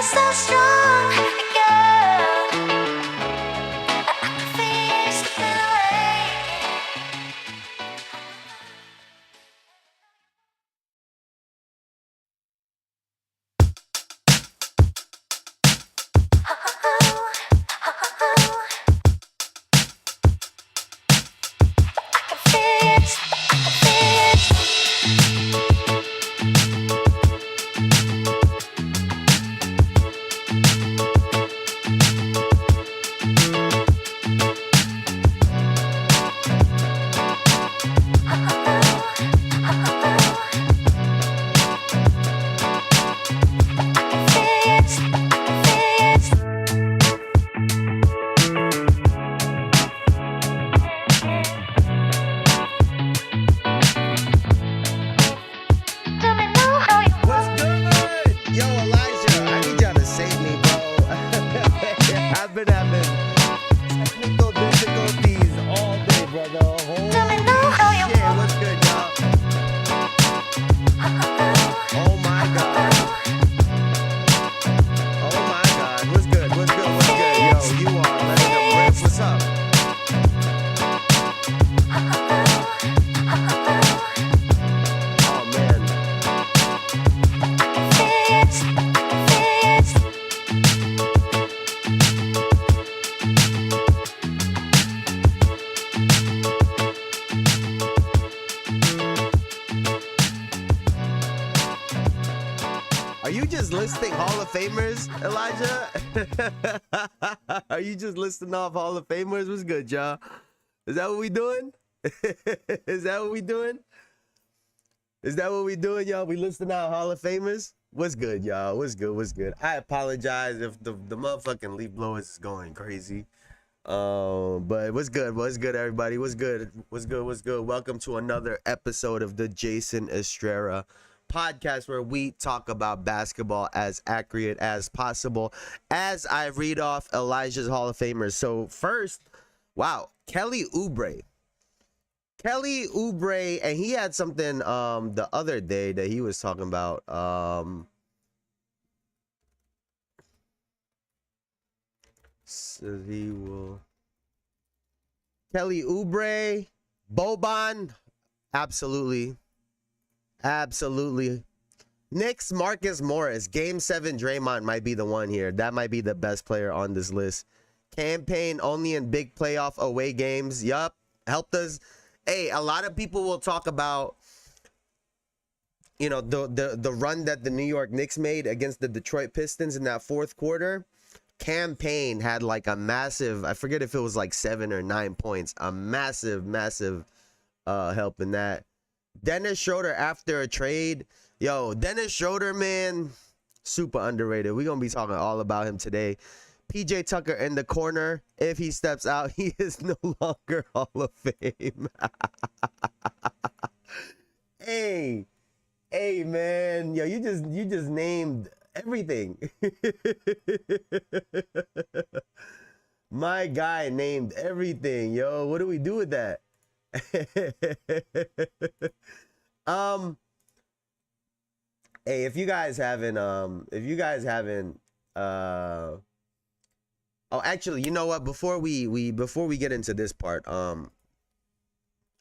so strong, girl. I can feel you slipping away. I can feel it. I can feel it. What's good? Yo, Elijah, I need y'all to save me, bro. I've been having technical difficulties all day, brother. Holy shit, what's good, y'all? Oh my god. Oh my god. What's good? What's good? What's good? Yo, you are letting them rip. What's up? Oh man. Are you just listing Hall of Famers, Elijah? Are you just listing off Hall of Famers? What's good, y'all? Is that what we doing? Is that what we doing? Is that what we doing, y'all? We listing out Hall of Famers? What's good, y'all? What's good? What's good? I apologize if the motherfucking leaf blowers is going crazy. But what's good? What's good, everybody? What's good? What's good? What's good? Welcome to another episode of the Jayson Estrera podcast, where we talk about basketball as accurate as possible as I read off Elijah's Hall of Famers. So first, wow, Kelly Oubre, and he had something the other day that he was talking about. So he will Kelly Oubre, Boban, absolutely. Knicks, Marcus Morris, Game 7 Draymond might be the one here. That might be the best player on this list. Campaign only in big playoff away games. Yup, helped us. Hey, a lot of people will talk about, you know, the run that the New York Knicks made against the Detroit Pistons in that fourth quarter. Campaign had like a massive, I forget if it was like 7 or 9 points, a massive help in that. Dennis Shroeder after a trade. Yo, Dennis Shroeder, man, super underrated. We're going to be talking all about him today. PJ Tucker in the corner. If he steps out, he is no longer Hall of Fame. Hey, man. Yo, you just named everything. My guy named everything. Yo, what do we do with that? Hey, if you guys haven't oh, actually, you know what, before we get into this part, I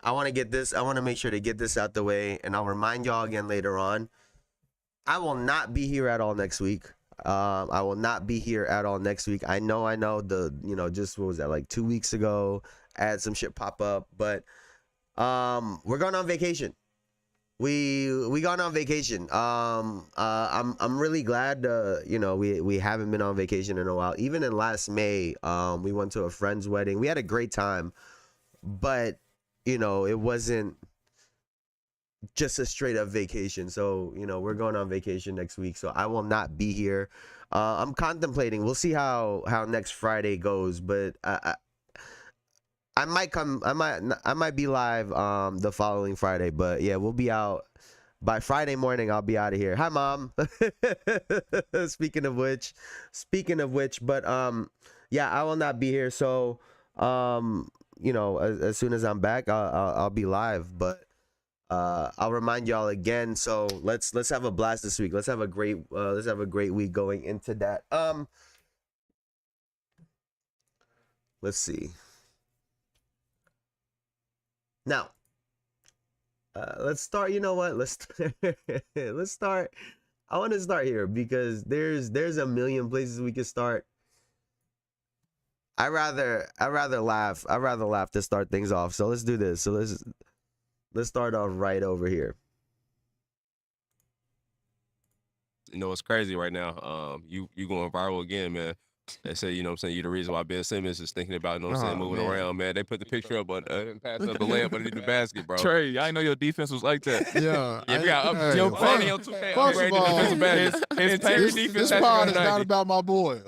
want to make sure to get this out the way, and I'll remind y'all again later on. I will not be here at all next week. I will not be here at all next week. I know just what was that, like 2 weeks ago, I had some shit pop up, but we're going on vacation. We gone on vacation. I'm really glad we haven't been on vacation in a while. Even in last May, we went to a friend's wedding. We had a great time, but it wasn't just a straight up vacation. So, we're going on vacation next week, so I will not be here. I'm contemplating. We'll see how next Friday goes, but I might be live the following Friday, but yeah, we'll be out by Friday morning. I'll be out of here. Hi, Mom. Speaking of which, but yeah, I will not be here. So as soon as I'm back, I'll be live. But I'll remind y'all again. So let's have a blast this week. Let's have a great week going into that. Let's see. Now, let's start. You know what? Let's start. I want to start here because there's a million places we could start. I rather laugh to start things off. So let's do this. So let's start off right over here. You know, it's crazy right now. You going viral again, man. They say, you know what I'm saying, you're the reason why Ben Simmons is thinking about, you know what I'm saying, moving around, man. They put the picture up, but passing up the layup underneath the basket, bro. Trey, I didn't know your defense was like that. Yeah. You got your planning on 2K First of all, defensive basket. His paint defense this has pod is been not 90. about my boy.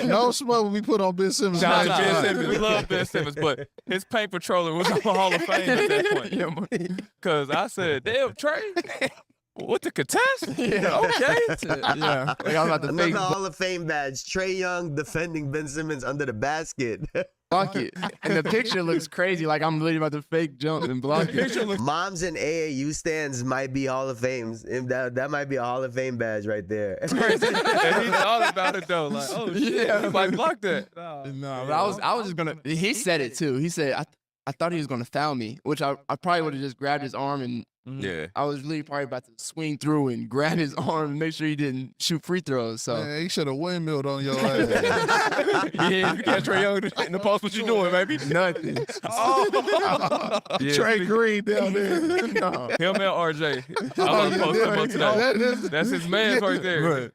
No smoke will be put on Ben Simmons. Shout out to Ben Simmons. We love Ben Simmons, but his paint patroller was on the Hall of Fame at that point. Because I said, damn, Trey. What, the contest? Yeah. Okay. Yeah. Like, I'm about to Another fake Hall of Fame badge. Trey Young defending Ben Simmons under the basket. bucket. And the picture looks crazy. Like I'm literally about to fake jump and block it. Moms and AAU stands might be Hall of Fames. That might be a Hall of Fame badge right there. It's crazy. And he's all about it, though. Like, oh, shit. Yeah. Like, block that. No, but I was just gonna. He said it too. He said I thought he was gonna foul me, which I probably would have just grabbed his arm and Yeah. I was literally probably about to swing through and grab his arm and make sure he didn't shoot free throws. So Man, he should have windmilled on your ass. Yeah, you catch Trey Young in the post, what you doing, baby? nothing. Yeah. Trey Green down there. No. Him and RJ. I'm gonna post him up today. That's his man right there. Right.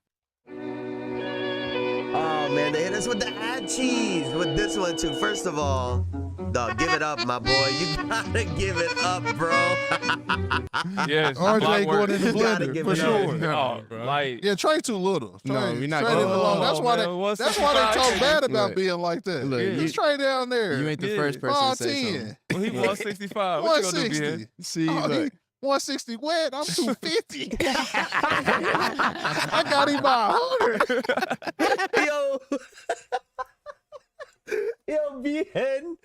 Oh man, they hit us with the ad cheese with this one too. First of all, dog, give it up, my boy. You gotta give it up, bro. Yes. RJ block going work. in the You gotta blender give for it up. sure. Oh, like, Yeah, Trey too little. Trey, No, you're not Trey going didn't belong. That's Oh, why man, they talk bad about Look. being like that. Look, He's Trey down there. You ain't the Yeah. first person to say 5'10". something. well, he 165. What you gonna do, 160. Ben? See, Oh, look. 160 wet. I'm 250. I got him by 100. Yo. Yo, BN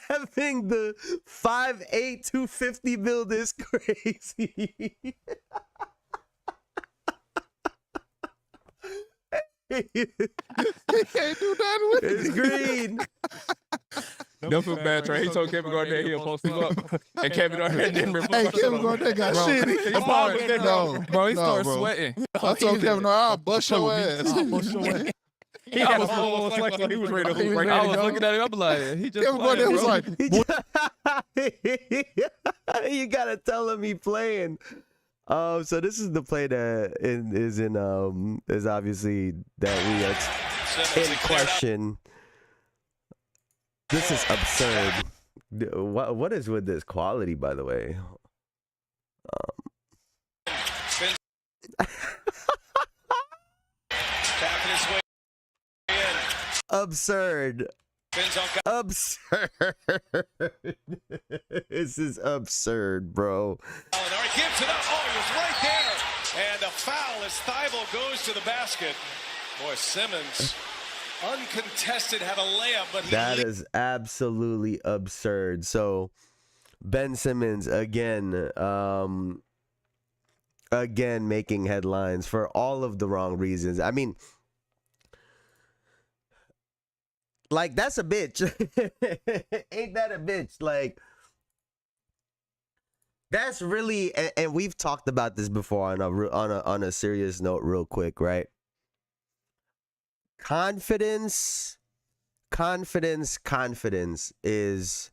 having the 5'8", 250 build is crazy. He can't do nothing with It's it. green. Don't feel bad, Trey. He told Kevin Garnett he'll post him up. And Kevin Garnett didn't reply. Hey, Kevin Garnett got Bro, shit. he started sweating. No, Bro, he no, started bro. sweating. I told Kevin, no, I'll bust your ass. He had a full flex like he was ready to hoop. Right? I was looking at him. I'm like, he just Kevin playing, Garnett was bro. like, You gotta tell him he playing. So this is the play that is obviously that we are in question. This is absurd. What is with this quality, by the way? Absurd. Absurd. This is absurd, bro. Gives it up. Oh, he was right there. And a foul as Thibault goes to the basket. Boy, Simmons, uncontested, had a layup, but That is absolutely absurd. So Ben Simmons again making headlines for all of the wrong reasons. I mean, like, that's a bitch. Ain't that a bitch? Like, that's really, and we've talked about this before on a serious note, real quick, right? Confidence is,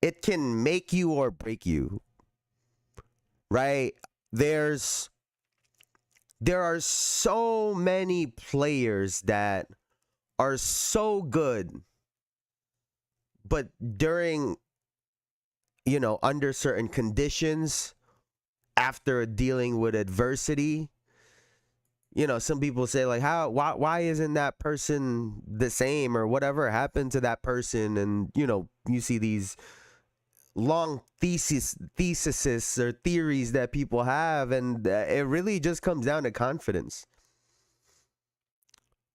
it can make you or break you, right? There are so many players that are so good, but during, under certain conditions, after dealing with adversity, some people say, like, why isn't that person the same, or whatever happened to that person? And, you see these long theses or theories that people have, and it really just comes down to confidence,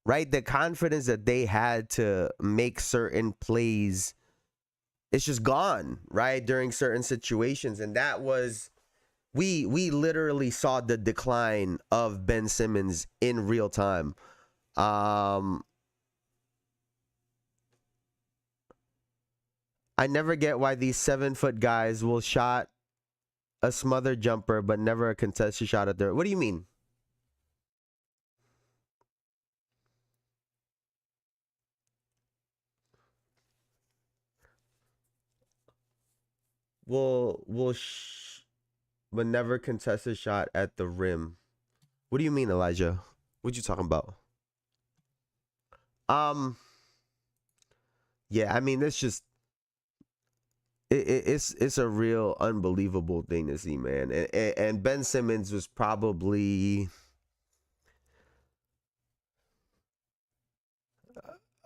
right? The confidence that they had to make certain plays it's just gone, right? During certain situations. And that was, we literally saw the decline of Ben Simmons in real time. I never get why these 7-foot guys will shot a smothered jumper, but never a contested shot at their. What do you mean? But never contest a shot at the rim. What do you mean, Elijah? What you talking about? Yeah, I mean, it's just it's a real unbelievable thing to see, man. And Ben Simmons was probably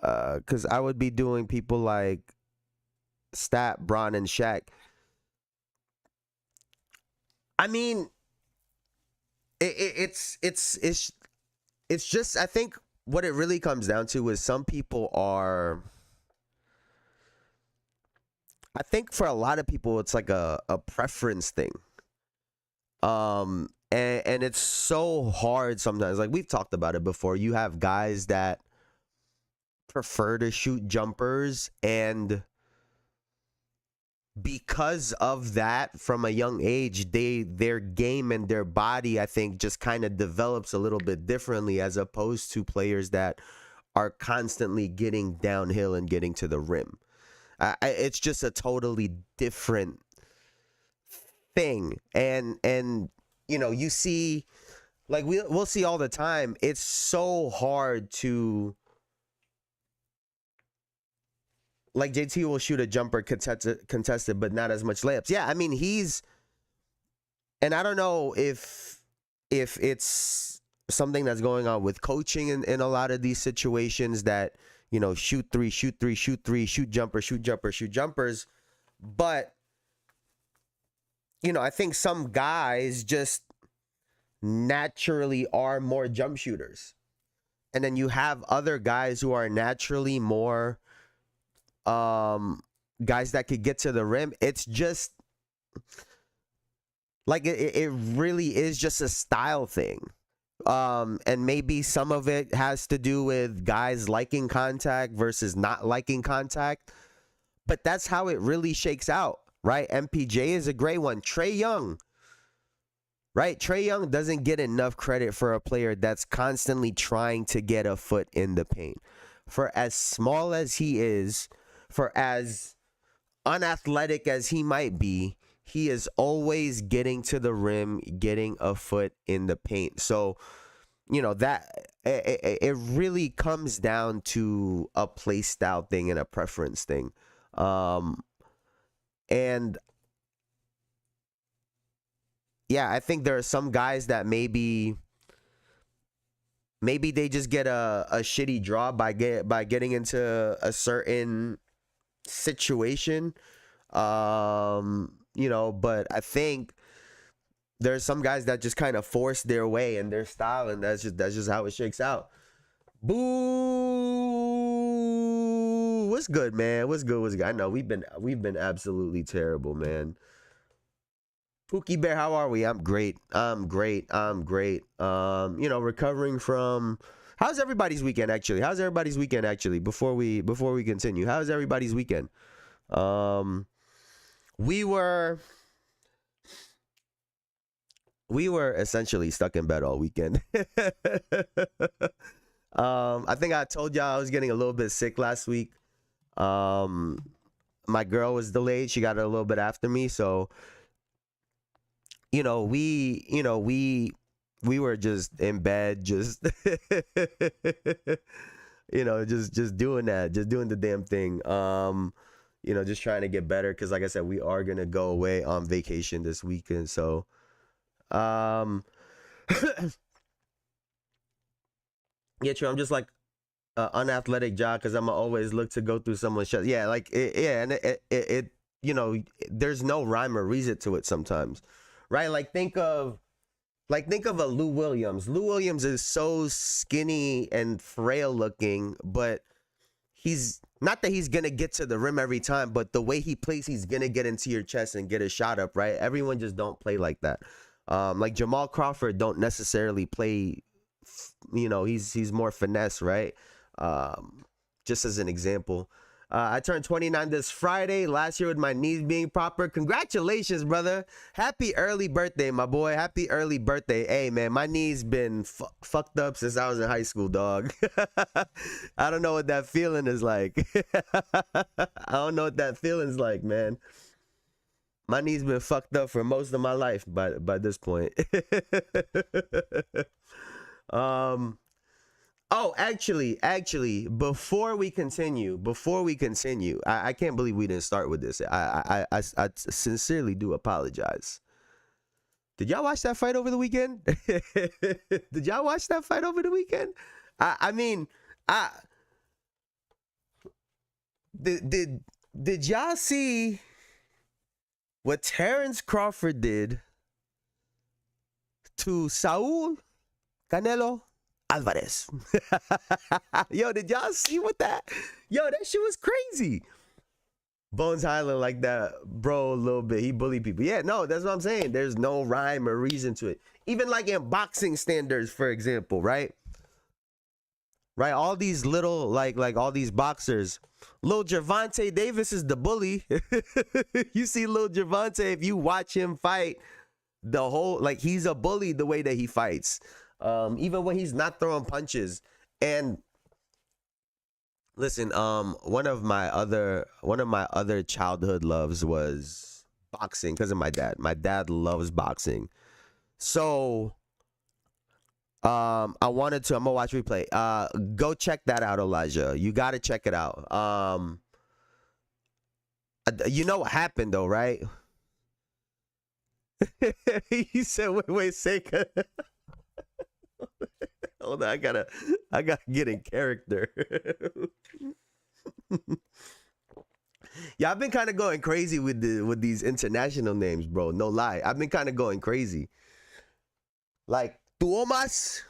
because I would be doing people like Stat, Bron, and Shaq. I mean, it's just, I think what it really comes down to is some people are, I think for a lot of people it's like a preference thing. And it's so hard sometimes. Like we've talked about it before. You have guys that prefer to shoot jumpers, and because of that, from a young age, their game and their body, I think, just kind of develops a little bit differently, as opposed to players that are constantly getting downhill and getting to the rim. It's just a totally different thing. And you know, you see, like we'll see all the time, it's so hard to, like JT will shoot a jumper contested, but not as much layups. Yeah, I mean, and I don't know if it's something that's going on with coaching in a lot of these situations, that, you know, shoot three, shoot jumpers. But, you know, I think some guys just naturally are more jump shooters. And then you have other guys who are naturally more guys that could get to the rim. It's just like it really is just a style thing. And maybe some of it has to do with guys liking contact versus not liking contact. But that's how it really shakes out, right? MPJ is a great one. Trae Young, right? Trae Young doesn't get enough credit for a player that's constantly trying to get a foot in the paint. For as small as he is, for as unathletic as he might be, he is always getting to the rim, getting a foot in the paint. So, you know, that it really comes down to a play style thing and a preference thing. And yeah, I think there are some guys that maybe they just get a shitty draw by getting into a certain situation, you know, but I think there's some guys that just kind of force their way in their style, and that's just how it shakes out. Boo! What's good, man? What's good? I know we've been absolutely terrible, man. Pookie Bear, how are we? I'm great. You know, recovering from. How's everybody's weekend actually? Before we continue, how's everybody's weekend? We were essentially stuck in bed all weekend. I think I told y'all I was getting a little bit sick last week. My girl was delayed. She got it a little bit after me, so we were just in bed, just just doing that, just doing the damn thing. Just trying to get better, because like I said, we are gonna go away on vacation this weekend. So yeah, true. I'm just like unathletic job, because I'm always look to go through someone's shot. Yeah, like and it there's no rhyme or reason to it sometimes, right? Like think of a Lou Williams. Lou Williams is so skinny and frail looking, but he's not that he's gonna get to the rim every time, but the way he plays, he's gonna get into your chest and get a shot up, right? Everyone just don't play like that. Like Jamal Crawford don't necessarily play, he's more finesse, right? Just as an example. I turned 29 this Friday. Last year with my knees being proper. Congratulations, brother. Happy early birthday, my boy. Happy early birthday. Hey, man, my knees been fucked up since I was in high school, dog. I don't know what that feeling is like. I don't know what that feeling's like, man. My knees been fucked up for most of my life by this point. Oh, actually, before we continue, I can't believe we didn't start with this. I sincerely do apologize. Did y'all watch that fight over the weekend? Did y'all watch that fight over the weekend? Did y'all see what Terrence Crawford did to Saul Canelo Alvarez? Yo, did y'all see what that? Yo, that shit was crazy. Bones Highland like that, bro, a little bit. He bullied people. Yeah, no, that's what I'm saying. There's no rhyme or reason to it. Even like in boxing standards, for example, right? Right, all these little, like all these boxers. Lil Gervonta Davis is the bully. You see Lil Gervonta, if you watch him fight, the whole, like, he's a bully the way that he fights. Even when he's not throwing punches. And listen, one of my other childhood loves was boxing because of my dad. My dad loves boxing. So I'm gonna watch replay. Go check that out, Elijah. You gotta check it out. You know what happened though, right? He said, wait, say hold on, I gotta get in character. Yeah, I've been kind of going crazy with these international names, bro. No lie, I've been kind of going crazy. Like Tuomas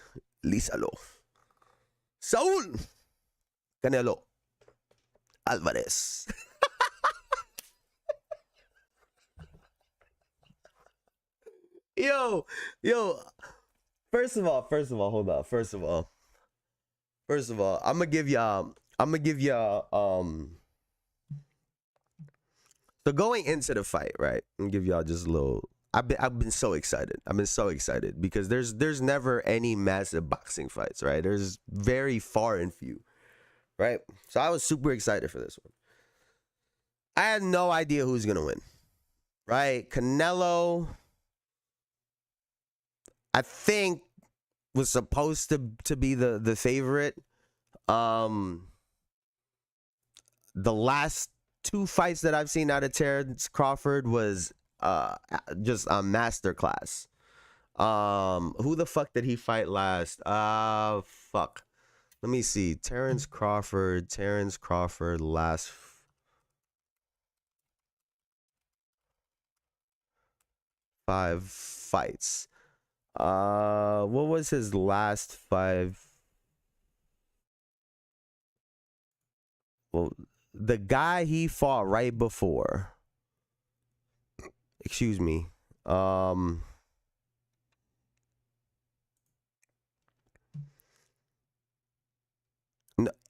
Lisalo, Saul Canelo Alvarez. Yo. First of all, hold on. First of all, I'm gonna give y'all. So going into the fight, right? I'm gonna give y'all just a little. I've been so excited. Because there's never any massive boxing fights, right? There's very far and few, right? So I was super excited for this one. I had no idea who's gonna win, right? Canelo, I think, was supposed to be the favorite. The last two fights that I've seen out of Terrence Crawford was just a masterclass. Who the fuck did he fight last? Fuck. Let me see. Terrence Crawford last 5 fights. What was his last 5? Well, the guy he fought right before. Excuse me.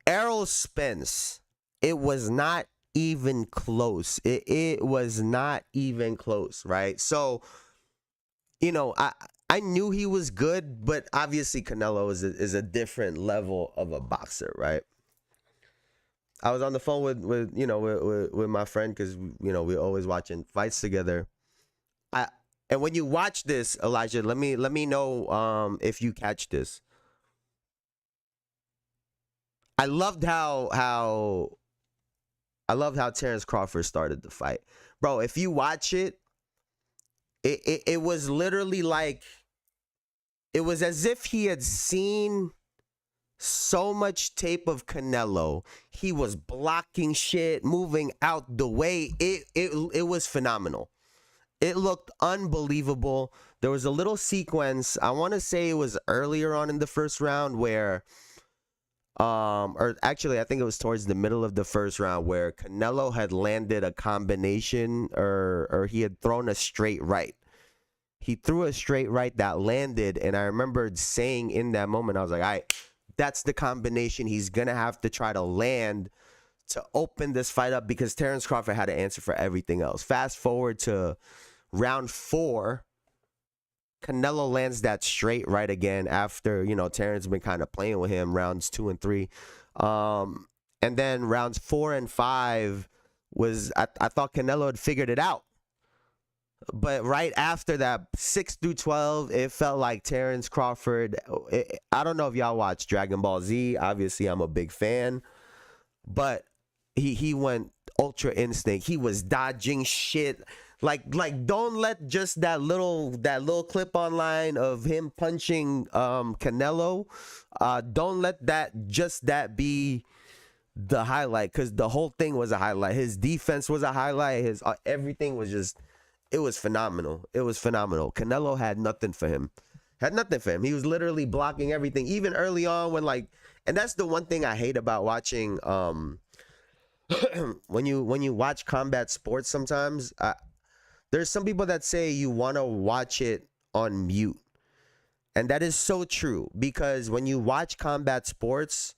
Errol Spence. It was not even close. It was not even close, right? So, I knew he was good, but obviously Canelo is a different level of a boxer, right? I was on the phone with my friend because we're always watching fights together. And when you watch this, Elijah, let me know if you catch this. I loved how Terrence Crawford started the fight, bro. If you watch it. It was literally like, it was as if he had seen so much tape of Canelo. He was blocking shit, moving out the way. It was phenomenal. It looked unbelievable. There was a little sequence, I want to say it was earlier on in the first round, where or actually I think it was towards the middle of the first round where Canelo had landed a combination or he had thrown a straight right. He threw a straight right that landed, and I remembered saying in that moment, I was like, all right, that's the combination he's going to have to try to land to open this fight up, because Terrence Crawford had to answer for everything else. Fast forward to round 4, Canelo lands that straight right again after, Terrence been kind of playing with him rounds 2 and 3. And then rounds 4 and 5 was, I thought Canelo had figured it out. But right after that, 6 through 12, it felt like Terrence Crawford, I don't know if y'all watch Dragon Ball Z. Obviously, I'm a big fan. But he went ultra instinct. He was dodging shit. Like don't let just that little clip online of him punching Canelo, don't let that be the highlight, because the whole thing was a highlight. His defense was a highlight. His everything was just, it was phenomenal. It was phenomenal. Canelo had nothing for him. He was literally blocking everything, even early on when and that's the one thing I hate about watching when you watch combat sports sometimes. There's some people that say you want to watch it on mute. And that is so true, because when you watch combat sports,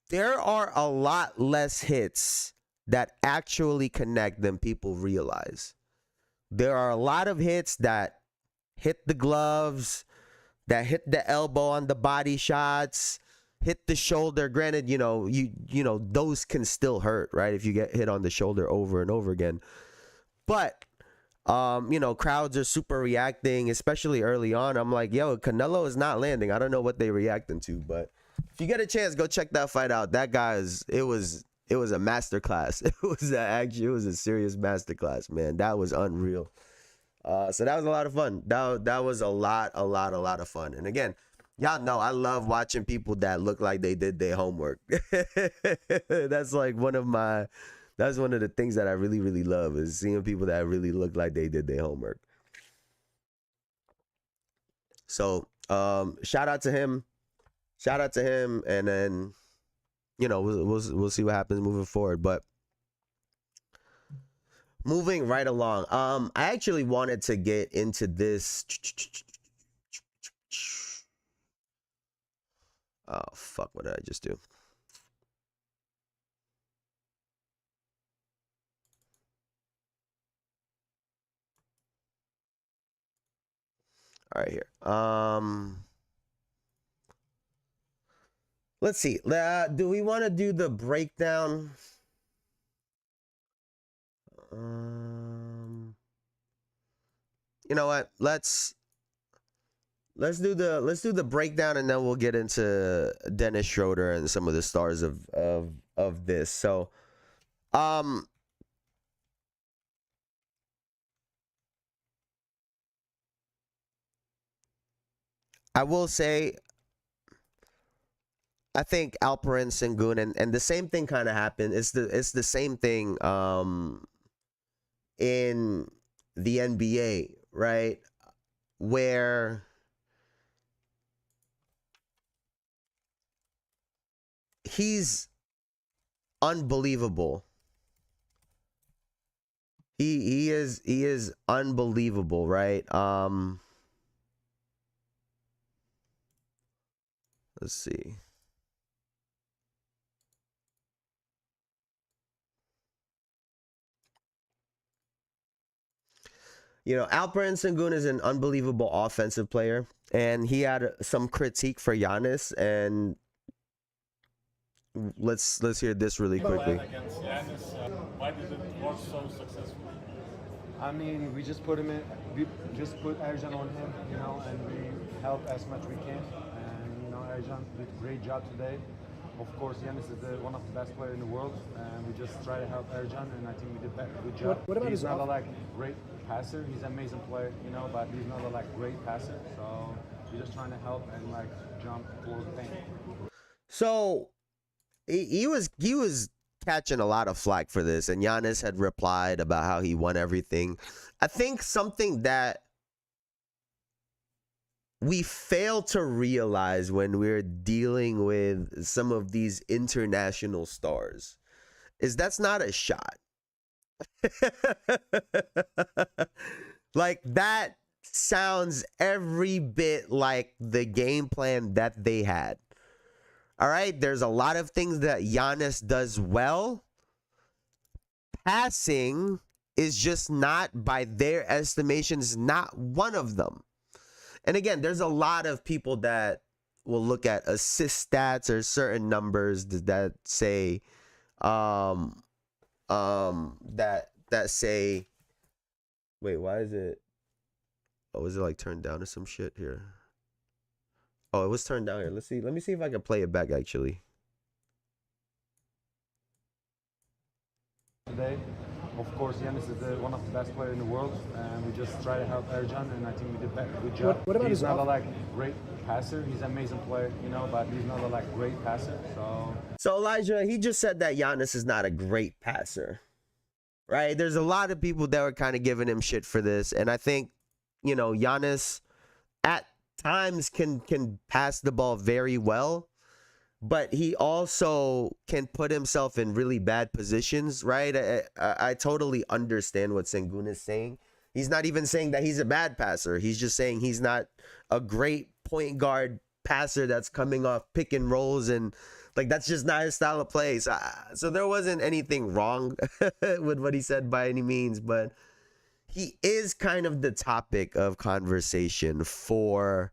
there are a lot less hits that actually connect than people realize. There are a lot of hits that hit the gloves, that hit the elbow on the body shots, hit the shoulder. Granted, those can still hurt, right? If you get hit on the shoulder over and over again. But, crowds are super reacting, especially early on. I'm like, yo, Canelo is not landing. I don't know what they reacting to, but if you get a chance, go check that fight out. That guy's, it was a masterclass. It was a serious masterclass, man. That was unreal. So that was a lot of fun. That was a lot of fun. And again, y'all know I love watching people that look like they did their homework. That's one of the things that I really, really love, is seeing people that really look like they did their homework. So, shout out to him, and then, we'll see what happens moving forward. But moving right along, I actually wanted to get into this. Oh fuck! What did I just do? All right, here. Let's see. Do we want to do the breakdown? You know what? Let's do the breakdown, and then we'll get into Dennis Shroeder and some of the stars of this. So, I will say, I think Alperen Sengun, and the same thing kind of happened. It's the same thing in the NBA, right? Where he's unbelievable. He is unbelievable, right? Let's see. Alperen Sengun is an unbelievable offensive player, and he had some critique for Giannis, and let's hear this really quickly. Against Giannis, why did it work so successfully? I mean, we just put Ercan on him, and we help as much we can. And Ercan did a great job today. Of course, Giannis is one of the best players in the world, and we just try to help Ercan, and I think we did a good job. What about he's his not a great passer. He's an amazing player, but he's not a great passer. So we're just trying to help and jump towards the paint. So he was catching a lot of flack for this, and Giannis had replied about how he won everything. I think something that we fail to realize when we're dealing with some of these international stars is that's not a shot. Like, that sounds every bit like the game plan that they had. All right, there's a lot of things that Giannis does well. Passing is just not, by their estimations, not one of them. And again, there's a lot of people that will look at assist stats or certain numbers that say that say, wait, why is it, oh, is it like turned down or some shit here? Oh, it was turned down here. Let me see if I can play it back actually. Today, of course, Giannis is one of the best players in the world, and we just try to help Ercan, and I think we did a good job. What about he's his not a like great passer. He's an amazing player, you know, but he's not a like great passer. So Elijah, he just said that Giannis is not a great passer, right? There's a lot of people that were kind of giving him shit for this, and I think, you know, Giannis at times can pass the ball very well, but he also can put himself in really bad positions, right? I totally understand what Sengun is saying. He's not even saying that he's a bad passer. He's just saying he's not a great point guard passer that's coming off pick and rolls, and like, that's just not his style of play. So there wasn't anything wrong with what he said by any means, but he is kind of the topic of conversation for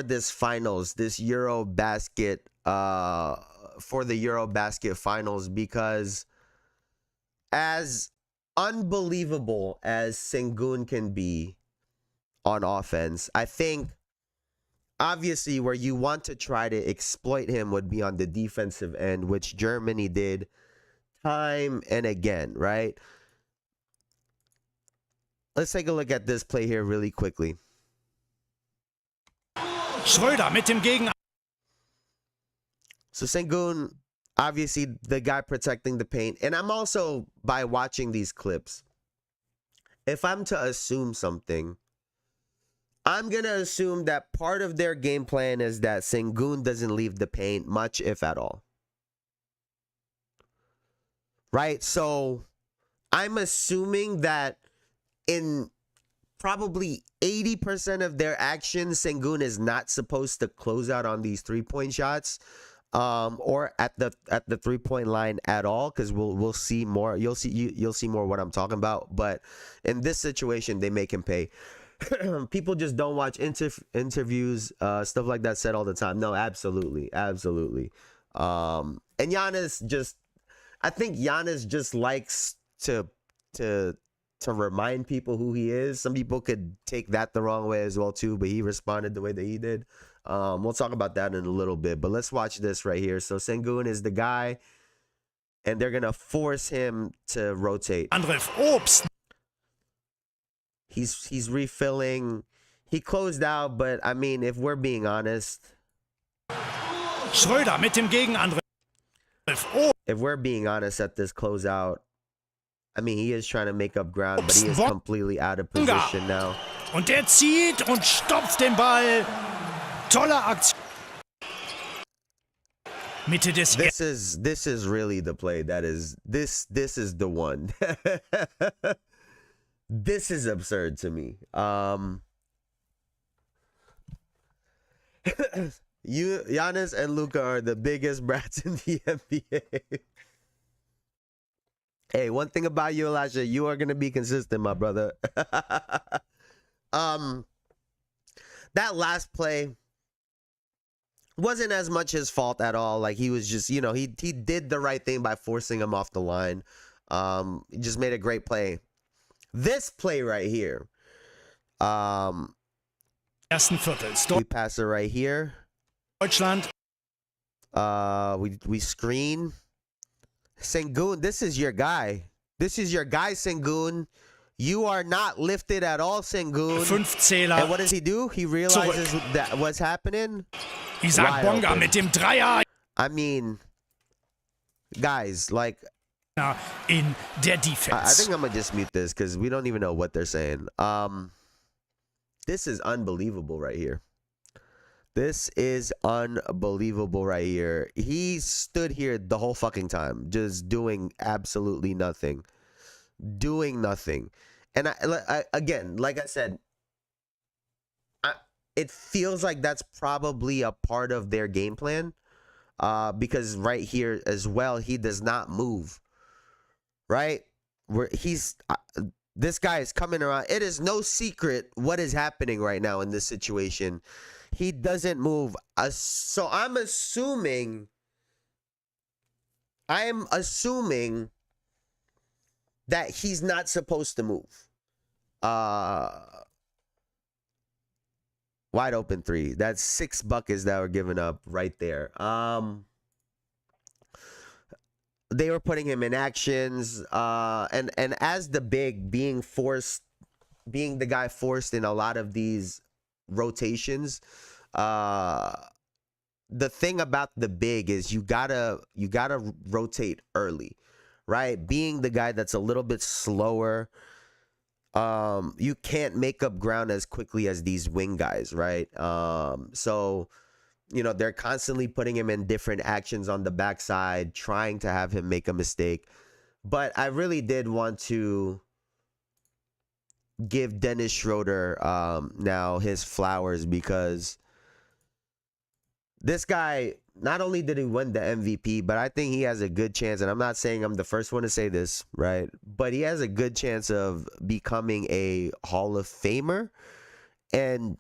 this finals, this EuroBasket, for the EuroBasket finals, because as unbelievable as Sengun can be on offense, I think obviously where you want to try to exploit him would be on the defensive end, which Germany did time and again, right? Let's take a look at this play here really quickly. Schröder mit dem Gegen. So Sengun, obviously the guy protecting the paint. And I'm also, by watching these clips, if I'm to assume something, I'm going to assume that part of their game plan is that Sengun doesn't leave the paint much, if at all. Right? So I'm assuming that in probably 80% of their actions, Sengun is not supposed to close out on these 3-point shots, or at the 3-point line at all, because we'll see more. You'll see more what I'm talking about. But in this situation, they make him pay. People just don't watch interviews, stuff like that said all the time. No, absolutely. And Giannis I think Giannis just likes to remind people who he is. Some people could take that the wrong way as well too, but he responded the way that he did. We'll talk about that in a little bit, but let's watch this right here. So Sengun is the guy, and they're gonna force him to rotate. Angriff, Obst. He's refilling. He closed out, but I mean, if we're being honest, Schröder mit dem Gegenangriff. if we're being honest at this closeout, I mean, he is trying to make up ground, but he is completely out of position now. Und der zieht und stopft den Ball. Tolle Aktion. Mitte des. This is really the play. This is the one. This is absurd to me. Giannis and Luka are the biggest brats in the NBA. Hey, one thing about you, Elijah, you are gonna be consistent, my brother. That last play wasn't as much his fault at all. Like, he was just, you know, he did the right thing by forcing him off the line. He just made a great play. This play right here, Ersten Viertels. we pass it right here. Deutschland. We screen. Sengun, this is your guy. This is your guy, Sengun. You are not lifted at all, Sengun. 5 Zähler. And what does he do? He realizes that what's happening. Isaac Bonga mit dem Dreier. I mean, guys, like, in der I Defense. think I'm gonna just mute this because we don't even know what they're saying. This is unbelievable right here. This is unbelievable right here. He stood here the whole fucking time, just doing absolutely nothing. Doing nothing. And I again, like I said, it feels like that's probably a part of their game plan. Because right here as well, he does not move. Right? Where this guy is coming around. It is no secret what is happening right now in this situation. He doesn't move. So I'm assuming that he's not supposed to move. Wide open three. That's 6 buckets that were given up right there. They were putting him in actions, and as the big being the guy forced in a lot of these rotations. The thing about the big is you gotta rotate early, right? Being the guy that's a little bit slower, you can't make up ground as quickly as these wing guys, right? So you know, they're constantly putting him in different actions on the backside, trying to have him make a mistake. But I really did want to give Dennis Shroeder now his flowers, because this guy, not only did he win the MVP, but I think he has a good chance, and I'm not saying I'm the first one to say this, right? But he has a good chance of becoming a Hall of Famer, and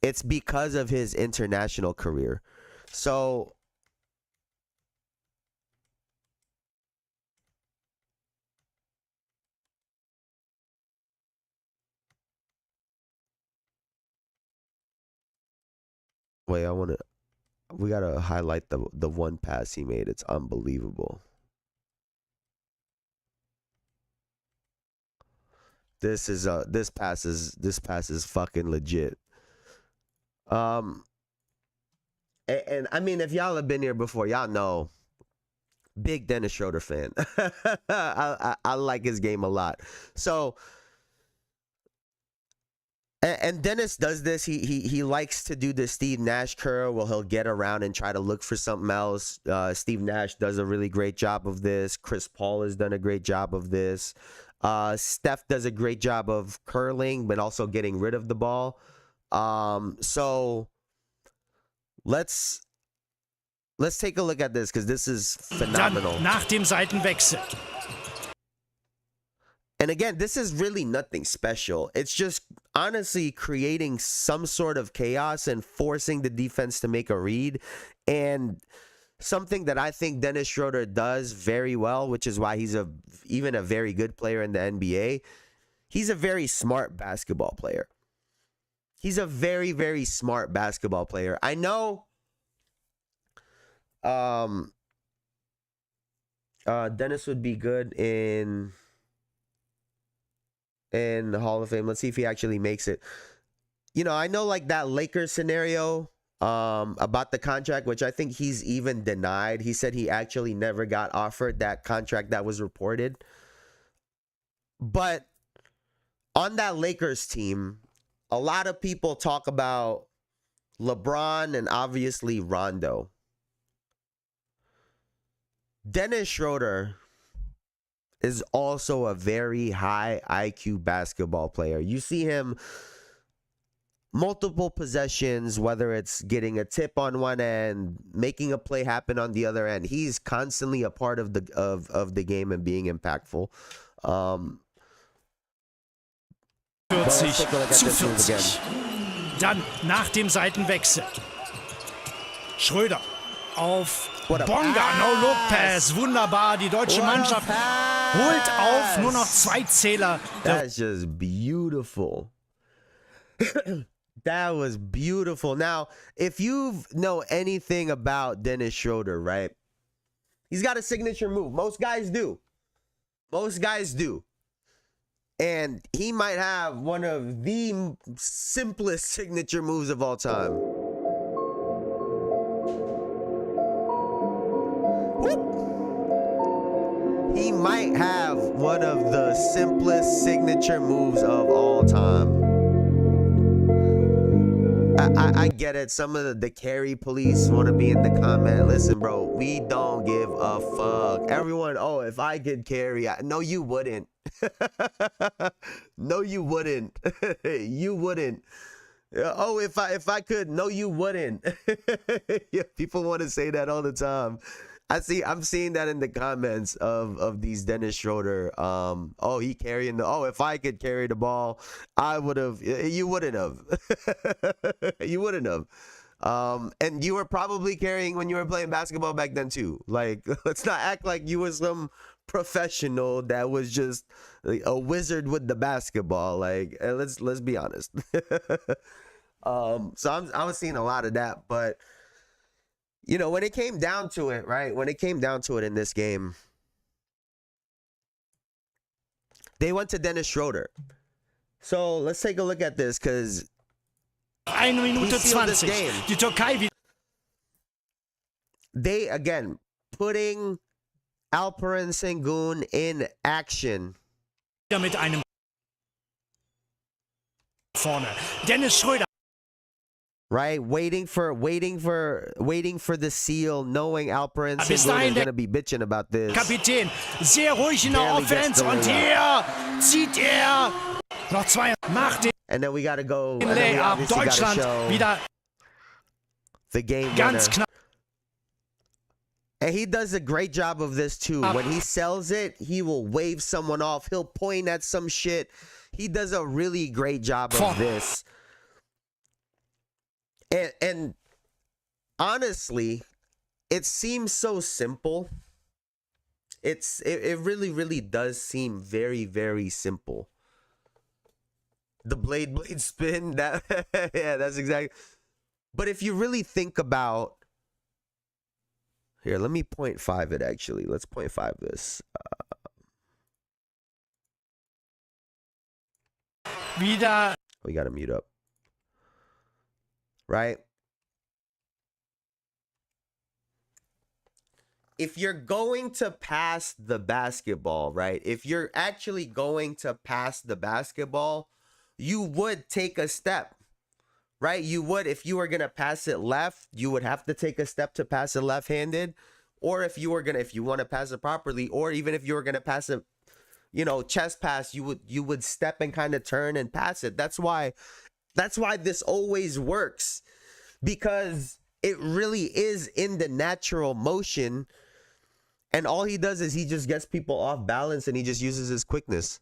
it's because of his international career. So wait, we gotta highlight the one pass he made. It's unbelievable. This pass is fucking legit. And I mean, if y'all have been here before, y'all know, big Dennis Shroeder fan. I like his game a lot. So, and Dennis does this. He likes to do the Steve Nash curl, where he'll get around and try to look for something else. Steve Nash does a really great job of this. Chris Paul has done a great job of this. Steph does a great job of curling, but also getting rid of the ball. So let's take a look at this, because this is phenomenal. Dann nach dem Seitenwechsel. And again, this is really nothing special. It's just honestly creating some sort of chaos and forcing the defense to make a read. And something that I think Dennis Shroeder does very well, which is why he's even a very good player in the NBA. He's a very smart basketball player. He's a very, very smart basketball player. I know Dennis would be good in the Hall of Fame. Let's see if he actually makes it. You know, I know like that Lakers scenario about the contract, which I think he's even denied. He said he actually never got offered that contract that was reported. But on that Lakers team, a lot of people talk about LeBron and obviously Rondo. Dennis Shroeder is also a very high IQ basketball player. You see him multiple possessions, whether it's getting a tip on one end, making a play happen on the other end. He's constantly a part of the game and being impactful. 40 zu 40. Dann nach dem Seitenwechsel. Schröder auf Bonga, No-Look Pass. Wunderbar, die deutsche Mannschaft holt auf, nur noch 2 Zähler. That's just beautiful. That was beautiful. Now, if you know anything about Dennis Shroeder, right? He's got a signature move. Most guys do. And he might have one of the simplest signature moves of all time. Whoop. He might have one of the simplest signature moves of all time. I get it. Some of the carry police want to be in the comment. Listen, bro, we don't give a fuck. Everyone, oh, if I could carry, no, you wouldn't. No, you wouldn't. You wouldn't. Oh, if I could, no, you wouldn't. Yeah, people want to say that all the time. I'm seeing that in the comments of these Dennis Shroeder. Oh, he carrying the. Oh, if I could carry the ball, I would have. You wouldn't have. You wouldn't have. And you were probably carrying when you were playing basketball back then too. Like, let's not act like you were some professional that was just a wizard with the basketball. Like, let's be honest. So I was seeing a lot of that, but. You know, when it came down to it, right? When it came down to it in this game, they went to Dennis Shroeder. So let's take a look at this because 1 Minute 20. Die Türkei they, again, putting Alperen Sengun in action. wieder mit einem vorne. Dennis Shroeder. Right, waiting for the seal, knowing Alperen Sengun is going to be bitching about this. Kapitän, sehr ruhig in der Offense und hier zieht noch zwei, macht den And then we got to go. And then we Layup. obviously got to Deutschland show wieder the game ganz winner. knapp. And he does a great job of this too. When he sells it, he will wave someone off. He'll point at some shit. He does a really great job of this. And honestly, it seems so simple. It really, really does seem very, very simple. The blade spin, that yeah, that's exactly. But if you really think about, here, let me 0.5 it actually. Let's 0.5 this. Wieder. We got to mute up. Right? If you're going to pass the basketball, right? If you're actually going to pass the basketball, you would take a step, right? You would, if you were going to pass it left, you would have to take a step to pass it left-handed. Or if you want to pass it properly, or even if you were going to pass it, chest pass, you would step and kind of turn and pass it. That's why this always works, because it really is in the natural motion, and all he does is he just gets people off balance and he just uses his quickness.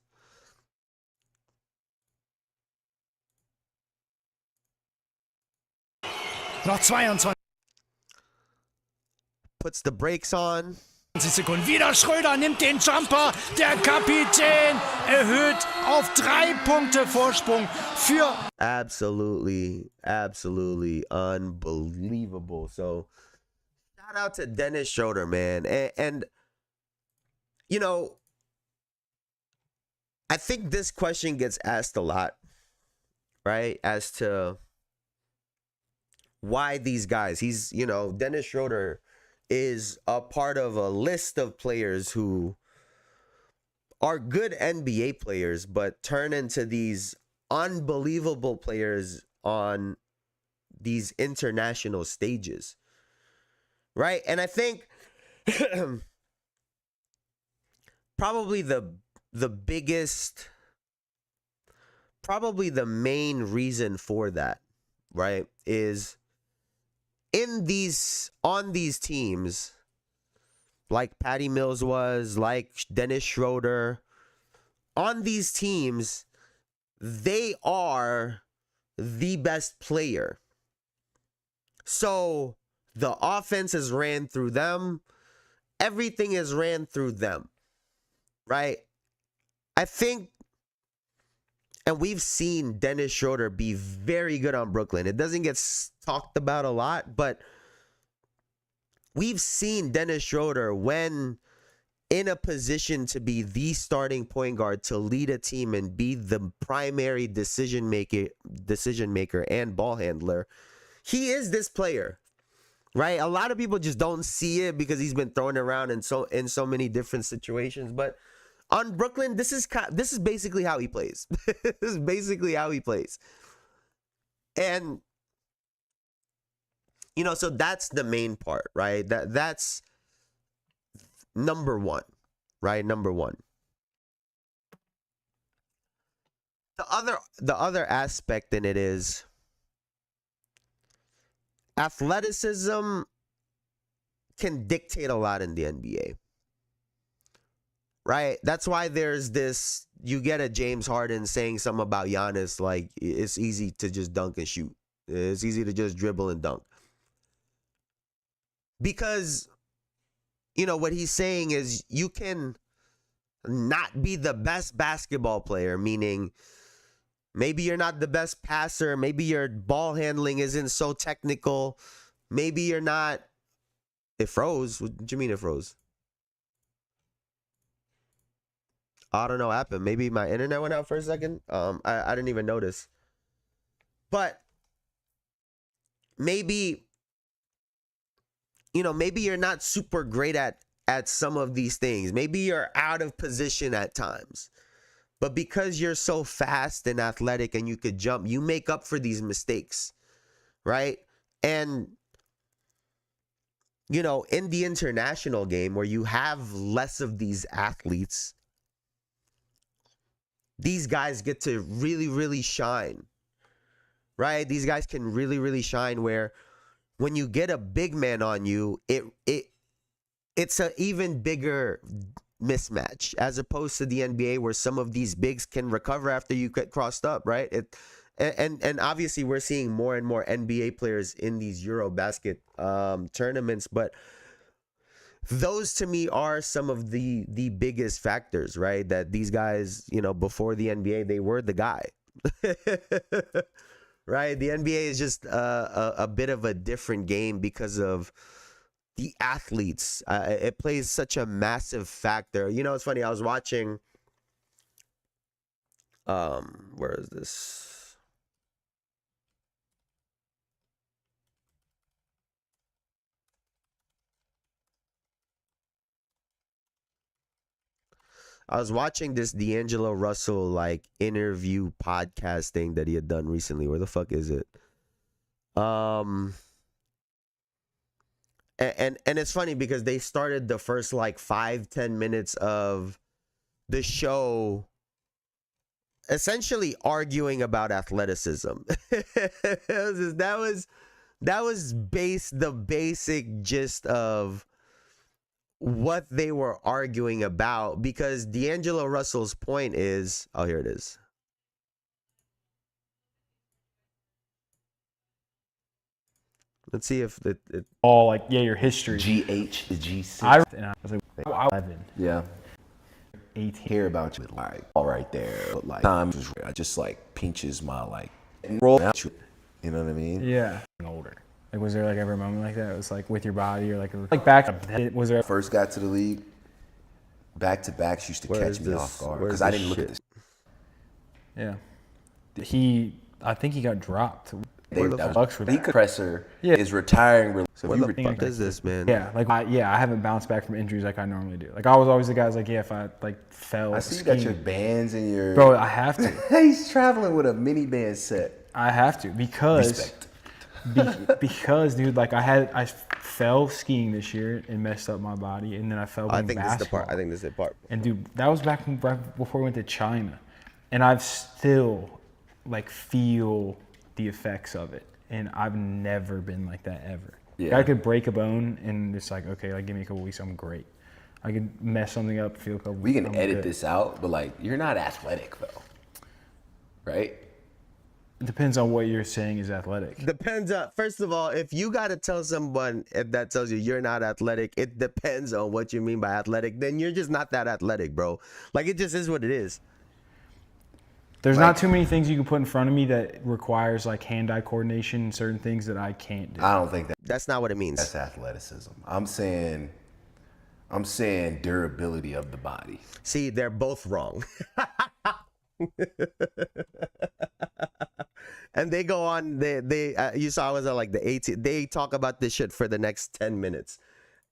Noch 22 Puts the brakes on. Sekunden. Wieder Schröder nimmt den Jumper. Der Kapitän erhöht auf 3 Punkte Vorsprung für. Absolutely unbelievable. So, shout out to Dennis Shroeder, man. And I think this question gets asked a lot, right? As to why these guys. He's, Dennis Shroeder is a part of a list of players who are good NBA players, but turn into these unbelievable players on these international stages, right? And I think probably the main reason for that, right, is on these teams, like Patty Mills was, like Dennis Shroeder, on these teams, they are the best player. So the offense is ran through them. Everything is ran through them, right? I think, and we've seen Dennis Shroeder be very good on Brooklyn. It doesn't get talked about a lot, but we've seen Dennis Shroeder, when in a position to be the starting point guard, to lead a team and be the primary decision maker and ball handler. He is this player, right? A lot of people just don't see it because he's been thrown around in so many different situations, but On Brooklyn, this is basically how he plays. This is basically how he plays. And so that's the main part, right? That's number one, right? Number one. The other aspect in it is athleticism can dictate a lot in the NBA. Right? That's why there's this, you get a James Harden saying something about Giannis, like it's easy to just dunk and shoot. It's easy to just dribble and dunk. Because, what he's saying is you can not be the best basketball player, meaning maybe you're not the best passer, maybe your ball handling isn't so technical, maybe you're not, it froze. What do you mean it froze? I don't know what happened. Maybe my internet went out for a second. I didn't even notice. But maybe, maybe you're not super great at some of these things. Maybe you're out of position at times. But because you're so fast and athletic and you could jump, you make up for these mistakes, right? And, in the international game where you have less of these athletes, these guys get to really, really shine, right? These guys can really, really shine where when you get a big man on you, it's an even bigger mismatch as opposed to the NBA where some of these bigs can recover after you get crossed up, right? And obviously we're seeing more and more NBA players in these EuroBasket tournaments, but those to me are some of the biggest factors, right? That these guys, before the NBA, they were the guy, right? The NBA is just a bit of a different game because of the athletes. It plays such a massive factor. It's funny. I was watching, where is this? I was watching this D'Angelo Russell interview podcast thing that he had done recently. Where the fuck is it? And it's funny because they started the first 5-10 minutes of the show essentially arguing about athleticism. That was the basic gist of what they were arguing about, because D'Angelo Russell's point is, oh, here it is. Let's see if it all your history. GH to G6. And I was like, 11. Yeah. 18. Hear about you all right there. But time just pinches my roll out. You know what I mean? Yeah. Older. Was there ever a moment like that? It was with your body or back. Was there? First got to the league. Back-to-backs used to catch me off guard because I didn't look at this. Yeah. I think he got dropped. The compressor is retiring. So what the fuck is this, man? Yeah, I haven't bounced back from injuries like I normally do. I was always the guys if I fell. I see you got your bands and your. Bro, I have to. He's traveling with a mini band set. I have to because. Respect. Because dude, I fell skiing this year and messed up my body, and then I fell playing basketball. I think this is the part. And dude, that was back before we went to China, and I've still feel the effects of it, and I've never been like that ever. Yeah. I could break a bone and it's okay, give me a couple weeks, I'm great. I could mess something up, feel a couple. We can edit this out, but you're not athletic though, right? It depends on what you're saying is athletic. Depends on, first of all, if you got to tell someone that tells you you're not athletic, it depends on what you mean by athletic. Then you're just not that athletic, bro. It just is what it is. There's not too many things you can put in front of me that requires hand-eye coordination and certain things that I can't do. I don't think that's not what it means. That's athleticism. I'm saying durability of the body. See, they're both wrong. And they go on, you saw I was at the 18, they talk about this shit for the next 10 minutes.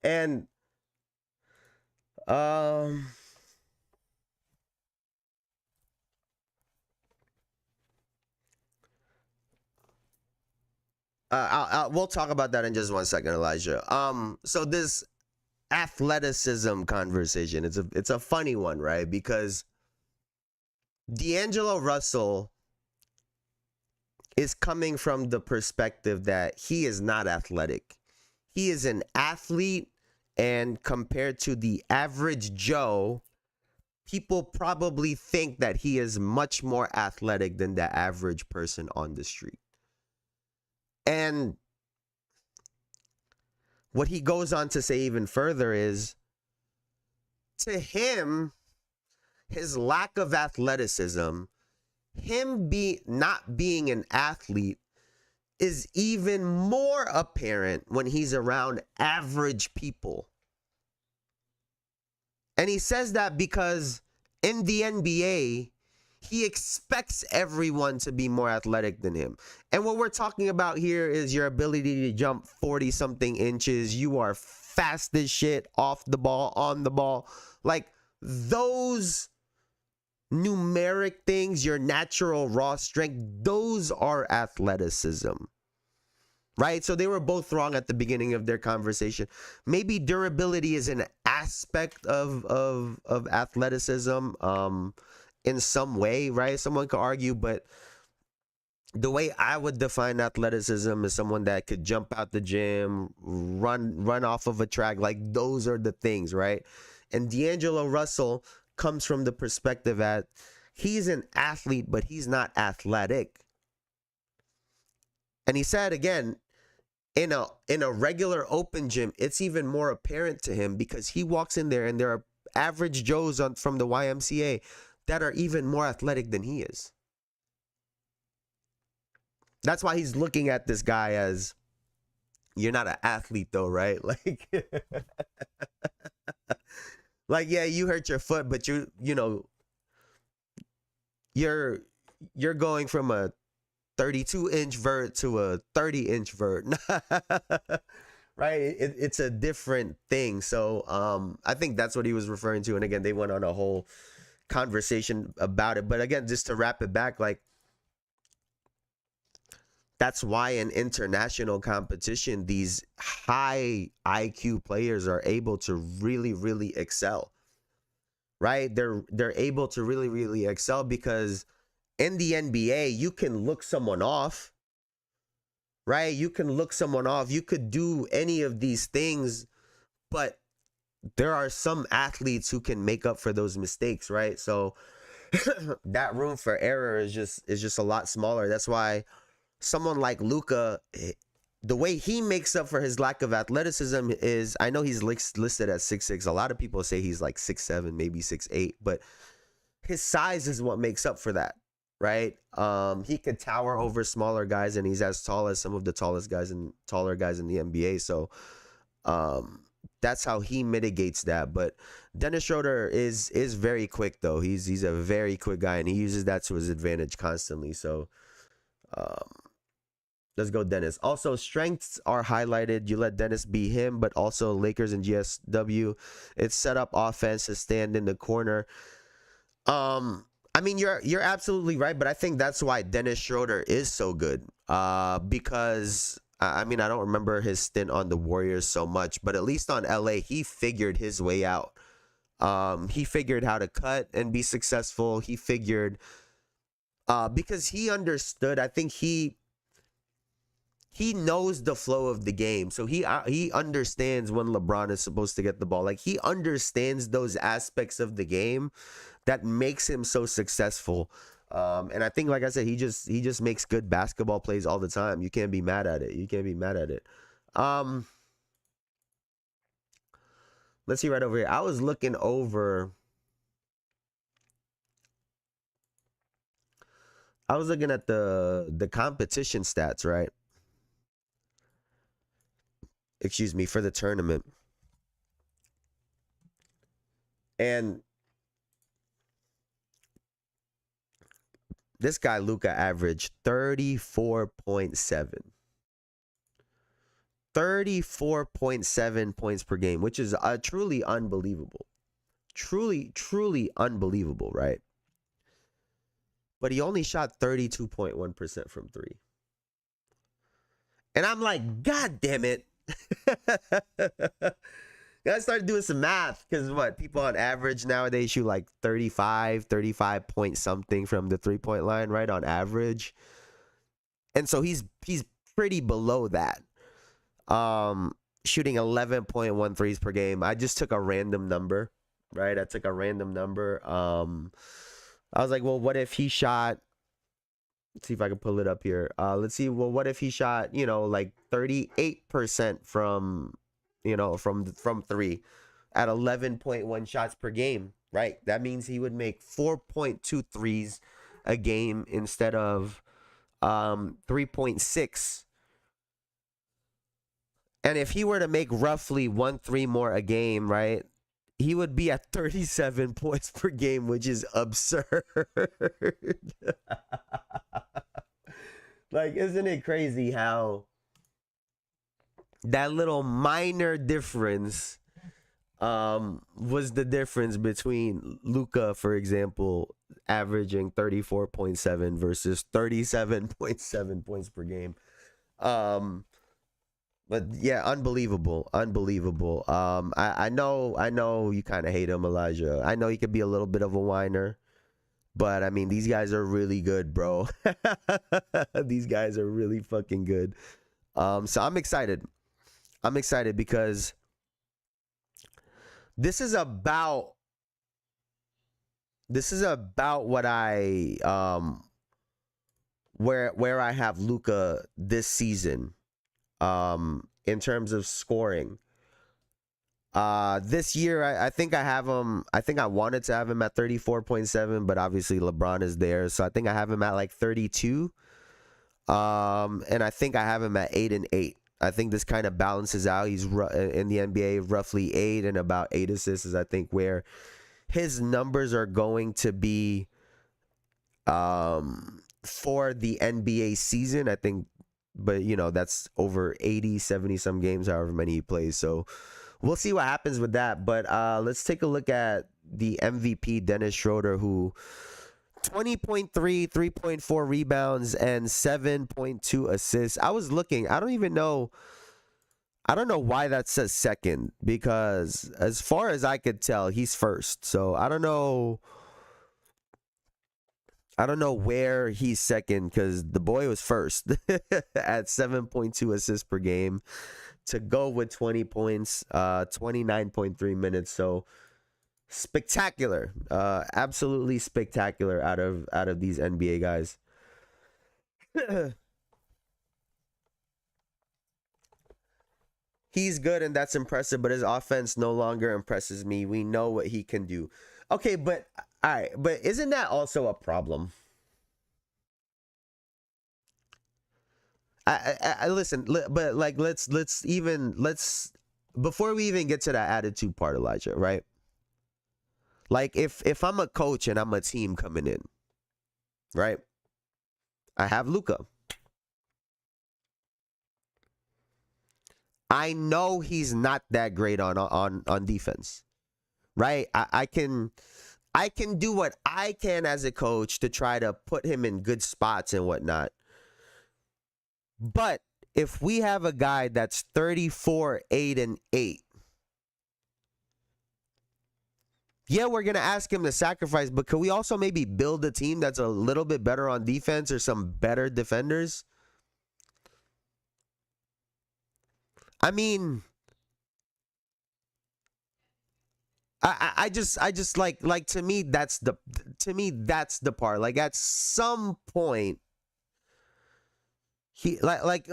And We'll talk about that in just 1 second, Elijah. So this athleticism conversation, it's a funny one, right? Because D'Angelo Russell is coming from the perspective that he is not athletic. He is an athlete, and compared to the average Joe, people probably think that he is much more athletic than the average person on the street. And what he goes on to say even further is, to him, his lack of athleticism, him not being an athlete, is even more apparent when he's around average people. And he says that because in the NBA, he expects everyone to be more athletic than him. And what we're talking about here is your ability to jump 40-something inches. You are fast as shit, off the ball, on the ball. Like, those numeric things, your natural raw strength, those are athleticism. Right? So they were both wrong at the beginning of their conversation. Maybe durability is an aspect of athleticism in some way, right? Someone could argue, but the way I would define athleticism is someone that could jump out the gym, run off of a track. Like, those are the things, right? And D'Angelo Russell comes from the perspective that he's an athlete, but he's not athletic. And he said, again, in a regular open gym, it's even more apparent to him because he walks in there and there are average Joes from the YMCA that are even more athletic than he is. That's why he's looking at this guy as, you're not an athlete though, right? Like, like, yeah, you hurt your foot, but you're going from a 32-inch vert to a 30-inch vert. Right? It's a different thing. So I think that's what he was referring to. And again, they went on a whole conversation about it. But again, just to wrap it back, like, that's why in international competition, these high IQ players are able to really, really excel. Right? They're able to really, really excel because in the NBA, you can look someone off, right? You can look someone off. You could do any of these things, but there are some athletes who can make up for those mistakes, right? So that room for error is just a lot smaller. That's why someone like Luka, the way he makes up for his lack of athleticism is, I know he's listed at 6'6". A lot of people say he's like 6'7", maybe 6'8", but his size is what makes up for that. Right? He could tower over smaller guys, and he's as tall as some of the taller guys in the NBA. So that's how he mitigates that. But Dennis Shroeder is very quick though. He's a very quick guy, and he uses that to his advantage constantly. So let's go, Dennis. Also, strengths are highlighted. You let Dennis be him, but also Lakers and GSW. It's set up offense to stand in the corner. I mean, you're absolutely right, but I think that's why Dennis Shroeder is so good. Because I mean, I don't remember his stint on the Warriors so much, but at least on LA, he figured his way out. He figured how to cut and be successful. He figured because he understood. I think he knows the flow of the game, so he understands when LeBron is supposed to get the ball. Like, he understands those aspects of the game that makes him so successful. And I think, like I said, he just makes good basketball plays all the time. You can't be mad at it. Let's see right over here. I was looking over. I was looking at the competition stats, right? Excuse me, for the tournament. And this guy, Luka, averaged 34.7. 34.7 points per game, which is truly unbelievable. Truly unbelievable, right? But he only shot 32.1% from three. And I'm like, God damn it. I started doing some math because what people on average nowadays shoot like 35 point something from the 3-point line, right? On average. And so he's pretty below that. Shooting 11.1 threes per game. I just took a random number, right? I took a random number. I was like, well, what if he shot, let's see if I can pull it up here. Let's see. Well, what if he shot, like 38% from, from three at 11.1 shots per game, right? That means he would make 4.2 threes a game instead of 3.6. And if he were to make roughly 1 3 more a game, right, he would be at 37 points per game, which is absurd. Like, isn't it crazy how that little minor difference was the difference between Luka, for example, averaging 34.7 versus 37.7 points per game. But yeah, unbelievable. I know you kind of hate him, Elijah. I know he could be a little bit of a whiner, but I mean, these guys are really good, bro. These guys are really fucking good. So I'm excited. I'm excited because this is about what I where I have Luka this season. In terms of scoring, this year I think I have him. I think I wanted to have him at 34.7, but obviously LeBron is there, so I think I have him at like 32. And I think I have him at 8 and 8. I think this kind of balances out. He's in the NBA roughly 8 and about 8 assists is I think where his numbers are going to be for the NBA season. I think. But, that's over 80, 70 some games, however many he plays. So we'll see what happens with that. But let's take a look at the MVP, Dennis Shroeder, who 20.3, 3.4 rebounds, and 7.2 assists. I was looking. I don't know why that says second, because as far as I could tell, he's first. So I don't know where he's second, because the boy was first at 7.2 assists per game to go with 20 points, 29.3 minutes. So spectacular, absolutely spectacular out of these NBA guys. He's good and that's impressive, but his offense no longer impresses me. We know what he can do. Okay, but all right, but isn't that also a problem? I listen, but like let's before we even get to that attitude part, Elijah, right? Like if I'm a coach and I'm a team coming in, right? I have Luka. I know he's not that great on defense, right? I can do what I can as a coach to try to put him in good spots and whatnot. But if we have a guy that's 34, 8, and 8, yeah, we're going to ask him to sacrifice, but could we also maybe build a team that's a little bit better on defense or some better defenders? I mean, I just like to me that's the part. Like at some point, he like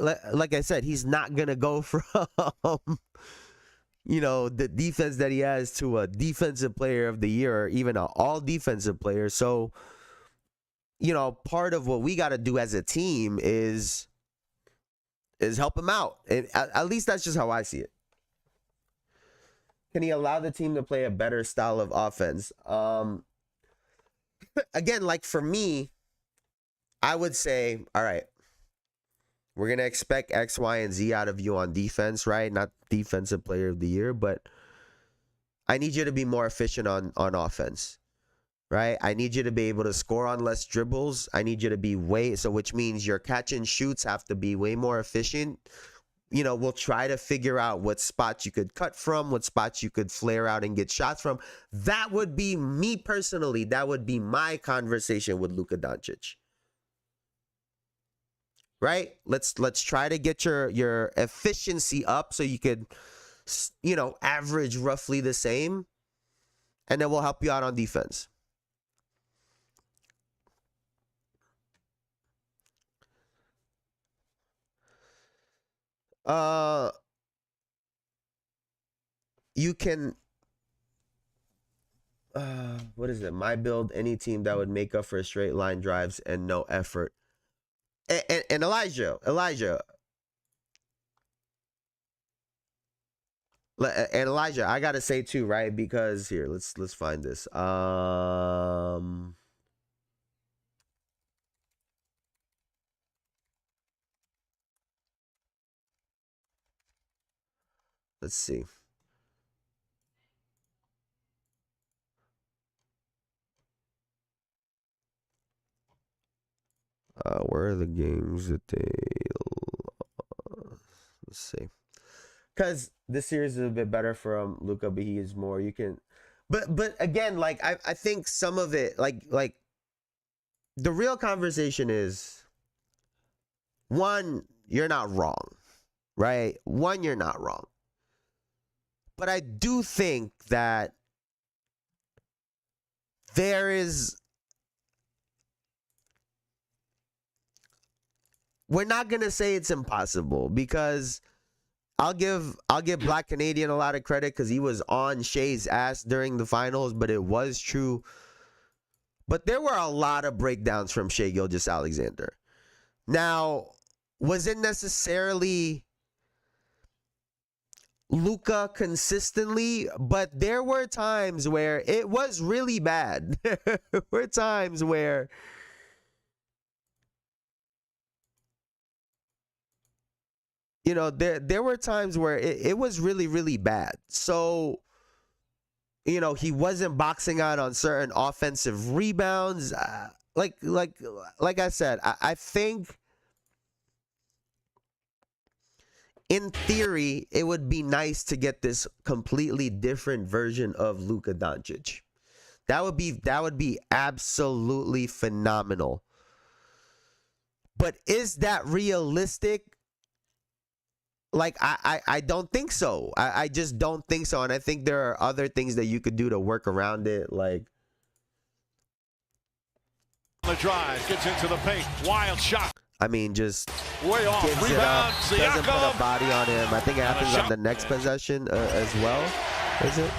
I said, he's not gonna go from the defense that he has to a defensive player of the year or even an all defensive player. So part of what we got to do as a team is help him out, and at least that's just how I see it. Can he allow the team to play a better style of offense? Again, like for me, I would say, all right, we're going to expect X, Y, and Z out of you on defense, right? Not defensive player of the year, but I need you to be more efficient on offense. right? I need you to be able to score on less dribbles. I need you to be which means your catch and shoots have to be way more efficient. You know, we'll try to figure out what spots you could cut from, what spots you could flare out and get shots from. That would be me personally. That would be my conversation with Luka Doncic. Right? Let's try to get your efficiency up so you could, you know, average roughly the same, and then we'll help you out on defense. You can what is it? My build, any team that would make up for straight line drives and no effort. And Elijah, I gotta say too, right? Because here, let's find this. Let's see. Where are the games that they? Let's see. Because this series is a bit better for Luka, but he is more. You can, but again, like I think some of it, like the real conversation is, one, you're not wrong, right? One, you're not wrong. But I do think that there is. We're not gonna say it's impossible, because I'll give Black Canadian a lot of credit because he was on Shea's ass during the finals, but it was true. But there were a lot of breakdowns from Shai Gilgeous-Alexander. Now, was it necessarily Luka consistently? But there were times where it was really bad. There were times where you know, there were times where it was really, really bad. So, you know, he wasn't boxing out on certain offensive rebounds. Like I said, I think in theory, it would be nice to get this completely different version of Luka Doncic. That would be absolutely phenomenal. But is that realistic? Like, I don't think so. I just don't think so. And I think there are other things that you could do to work around it. Like, the drive gets into the paint. Wild shot. I mean, just way off. gives it up. Doesn't put a body on him. I think it happens on the next possession as well. Is it?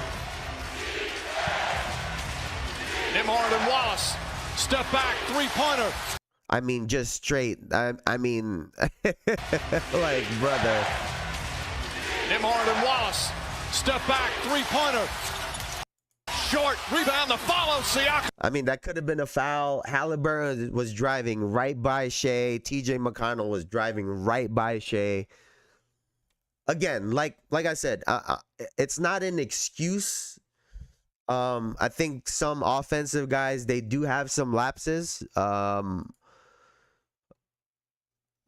Nimhard and Wallace. Step back. Three-pointer. I mean, just straight. I mean, like, brother. Nimhard and Wallace. Step back. Three-pointer. Short. Rebound. The follow. Siakam. I mean, that could have been a foul. Halliburton was driving right by Shai. TJ McConnell was driving right by Shai. Again, like I said, it's not an excuse. I think some offensive guys, they do have some lapses.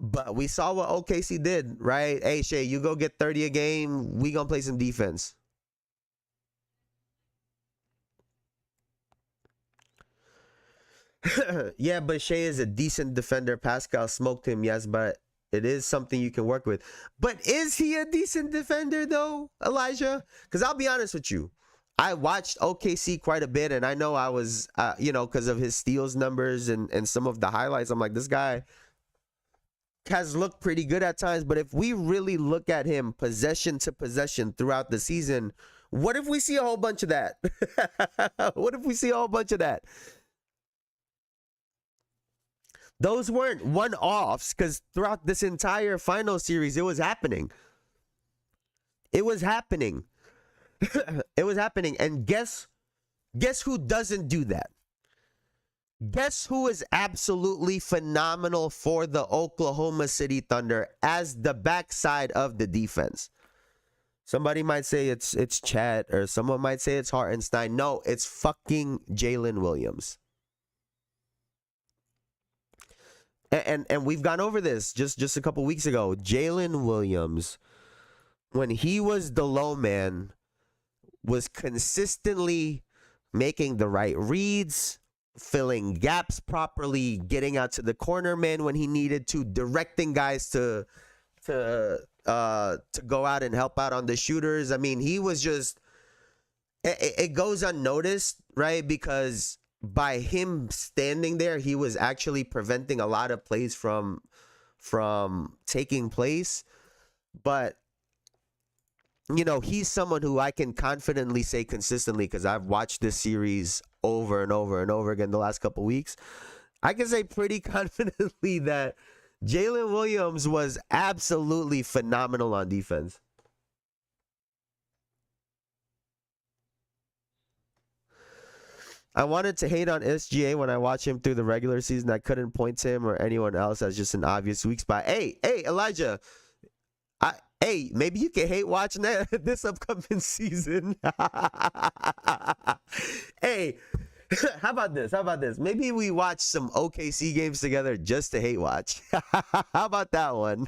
But we saw what OKC did, right? Hey, Shai, you go get 30 a game. We gonna play some defense. Yeah, but Shai is a decent defender. Pascal smoked him, yes, but it is something you can work with. But is he a decent defender, though, Elijah? Because I'll be honest with you. I watched OKC quite a bit, and I know I was, you know, because of his steals numbers and some of the highlights, I'm like, this guy has looked pretty good at times. But if we really look at him possession to possession throughout the season, what if we see a whole bunch of that? What if we see a whole bunch of that? Those weren't one-offs, because throughout this entire final series, it was happening. It was happening. It was happening. And guess who doesn't do that? Guess who is absolutely phenomenal for the Oklahoma City Thunder as the backside of the defense? Somebody might say it's Chet, or someone might say it's Hartenstein. No, it's fucking Jalen Williams. And we've gone over this just a couple weeks ago. Jalen Williams, when he was the low man, was consistently making the right reads, filling gaps properly, getting out to the corner man when he needed to, directing guys to go out and help out on the shooters. I mean, he was just, it goes unnoticed, right? Because by him standing there, he was actually preventing a lot of plays from taking place. But, you know, he's someone who I can confidently say consistently, because I've watched this series over and over and over again the last couple weeks. I can say pretty confidently that Jalen Williams was absolutely phenomenal on defense. I wanted to hate on SGA when I watched him through the regular season. I couldn't point to him or anyone else as just an obvious weak spot. Hey, Elijah. Hey, maybe you can hate watching that this upcoming season. Hey, how about this? Maybe we watch some OKC games together just to hate watch. How about that one?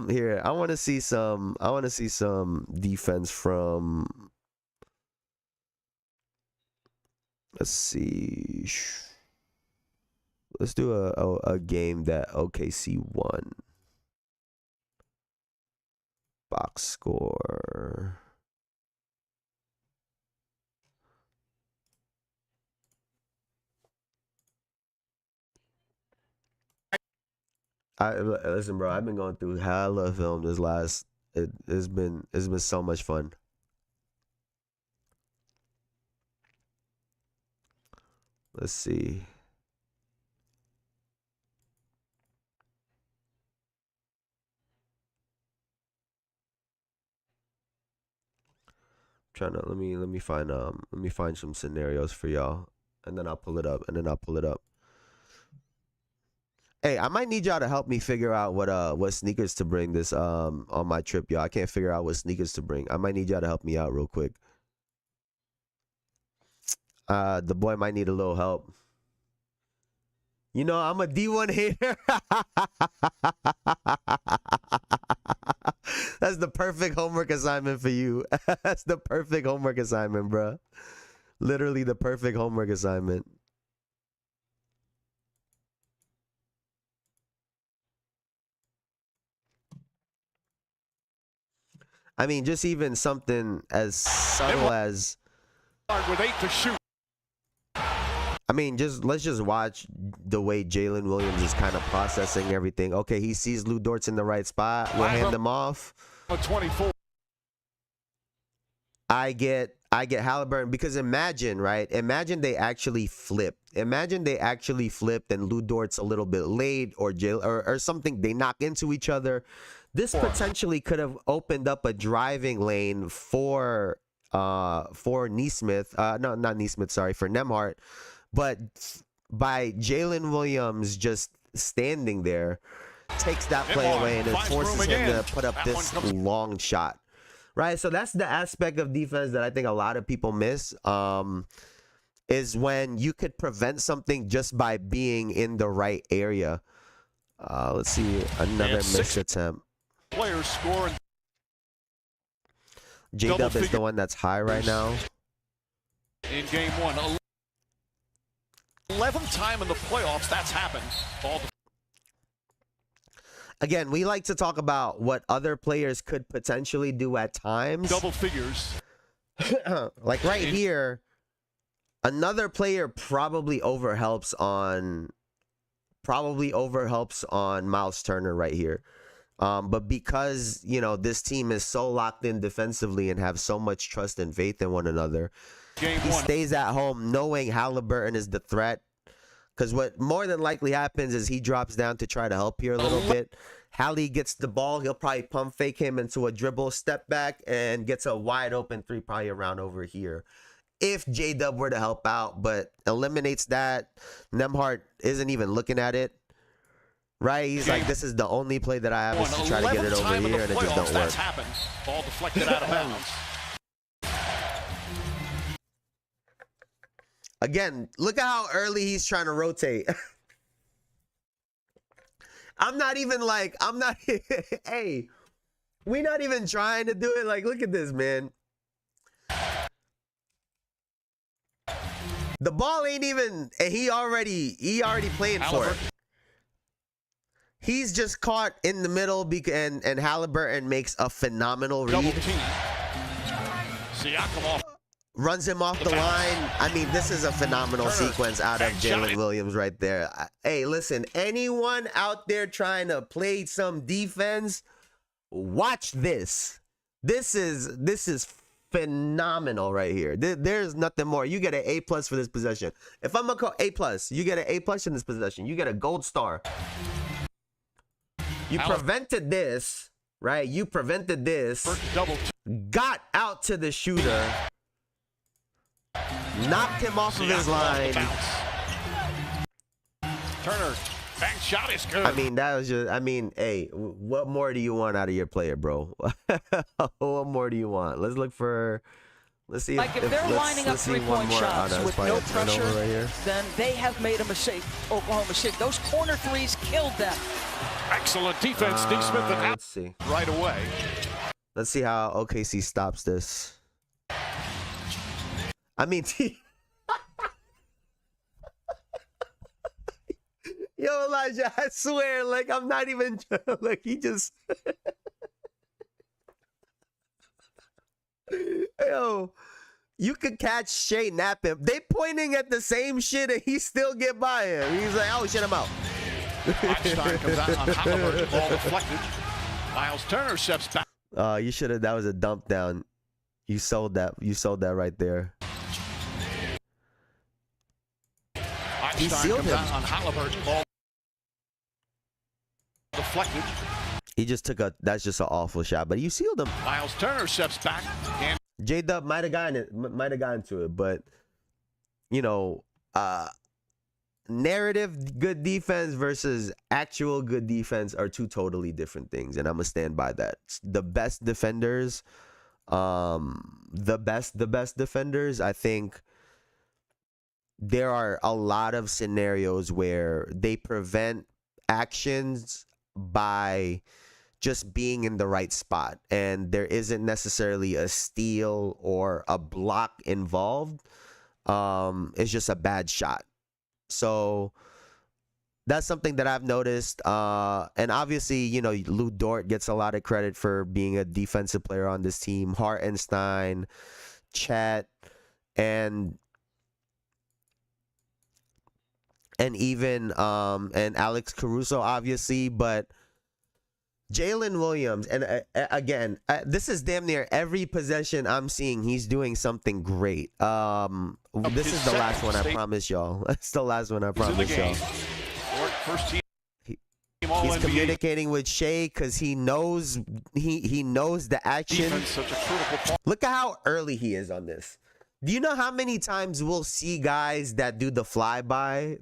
Here, I want to see some defense from, let's see. Let's do a game that OKC won. Box score. Listen, bro. I've been going through hella film this last. It's been so much fun. Let's see. Trying to let me find some scenarios for y'all, and then I'll pull it up. Hey, I might need y'all to help me figure out what sneakers to bring this on my trip, y'all. I can't figure out what sneakers to bring. I might need y'all to help me out real quick. The boy might need a little help. You know, I'm a D1 hater. That's the perfect homework assignment for you. That's the perfect homework assignment, bro. Literally the perfect homework assignment. I mean, just even something as subtle as, with 8 to shoot. I mean, let's just watch the way Jalen Williams is kind of processing everything. Okay, he sees Lou Dort's in the right spot. We'll hand them off. 24. I get Halliburton, because imagine, right? Imagine they actually flipped. Imagine they actually flipped and Lou Dort's a little bit late, or something. They knock into each other. This potentially could have opened up a driving lane for Nesmith. No, not Nesmith. Sorry, for Nembhard. But by Jalen Williams just standing there, takes that play away, and it forces him to put up this long shot. Right? So that's the aspect of defense that I think a lot of people miss, is when you could prevent something just by being in the right area. Let's see, another missed attempt. Players scoring. J-Dub is the one that's high right now. In game 1. 11th time in the playoffs that's happened. Again, we like to talk about what other players could potentially do at times. Double figures. Like right here, another player probably overhelps on Miles Turner right here. But because, you know, this team is so locked in defensively and have so much trust and faith in one another, he stays at home knowing Halliburton is the threat. Because what more than likely happens is he drops down to try to help here a little bit. Hallie gets the ball. He'll probably pump fake him into a dribble, step back, and gets a wide open three probably around over here. If J-Dub were to help out, but eliminates that. Nembhard isn't even looking at it. right? He's like, this is the only play that I have is to try to get it over here, and it just don't work. Ball deflected out of bounds. Again, look at how early he's trying to rotate. I'm not, hey, we're not even trying to do it. Like, look at this, man. The ball ain't even, and he already playing for it. He's just caught in the middle, and Halliburton makes a phenomenal read. Runs him off the line. I mean, this is a phenomenal sequence out of Jalen Williams right there. Hey, listen, anyone out there trying to play some defense, watch this. This is phenomenal right here. There's nothing more. You get an A+ for this possession. If I'm gonna call A+, you get an A+ in this possession. You get a gold star. You prevented this, right? You prevented this. Got out to the shooter. Knocked him off of his line. Turner, bank shot is good. I mean, that was just, I mean, hey, what more do you want out of your player, bro? What more do you want? Let's look for, let's see. Like if they're lining up three-point shots with no pressure, right then they have made a mistake. Oklahoma City. Those corner threes killed them. Excellent defense, Steve Smith. Let's see. Right away. Let's see how OKC stops this. I mean, yo, Elijah, I swear, like, I'm not even, like, he just, yo, you could catch Shea napping. They pointing at the same shit and he still get by him. He's like, oh, shit, I'm out. Einstein comes out on Halliburton, ball deflected. Miles Turner steps back. You should have, that was a dump down. You sold that right there. He sealed him. On Halliburton, ball deflected. He just took that's just an awful shot, but you sealed him. Miles Turner steps back. And J-Dub might have gotten to it, but you know, narrative good defense versus actual good defense are two totally different things, and I'm gonna stand by that. The best defenders, the best defenders, I think there are a lot of scenarios where they prevent actions by just being in the right spot, and there isn't necessarily a steal or a block involved. It's just a bad shot. So that's something that I've noticed. And obviously, you know, Lou Dort gets a lot of credit for being a defensive player on this team. Hartenstein, Chet, and even and Alex Caruso, obviously, but Jalen Williams, and again, this is damn near every possession I'm seeing he's doing something great. This is the last one, I promise y'all. It's the last one, I promise y'all. He's communicating with Shea because he knows the action. Look at how early he is on this. Do you know how many times we'll see guys that do the flyby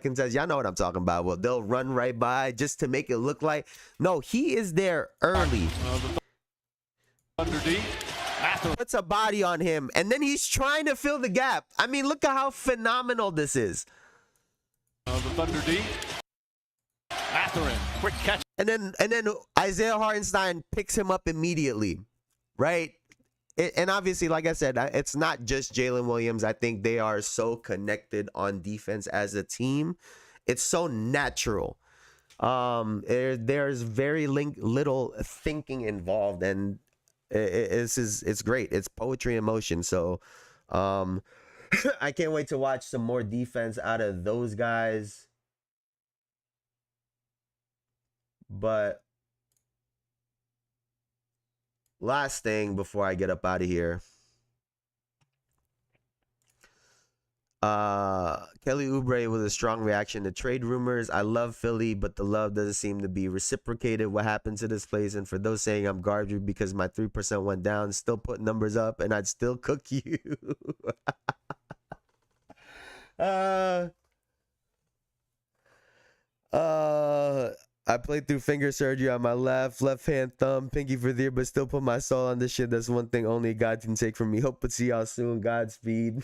contest? Y'all know what I'm talking about. Well, they'll run right by just to make it look like. No, he is there early. Puts a body on him, and then he's trying to fill the gap. I mean, look at how phenomenal this is. The Thunder D. Mathurin, quick catch. And then Isaiah Hartenstein picks him up immediately, right? And obviously, like I said, it's not just Jalen Williams. I think they are so connected on defense as a team. It's so natural. There's very little thinking involved, and it's great. It's poetry in motion. So I can't wait to watch some more defense out of those guys. But last thing before I get up out of here. Kelly Oubre with a strong reaction to trade rumors. I love Philly, but the love doesn't seem to be reciprocated. What happened to this place? And for those saying I'm garbage because my 3% went down, still put numbers up and I'd still cook you. I played through finger surgery on my left hand thumb, pinky for the ear, but still put my soul on this shit. That's one thing only God can take from me. Hope to see y'all soon. Godspeed.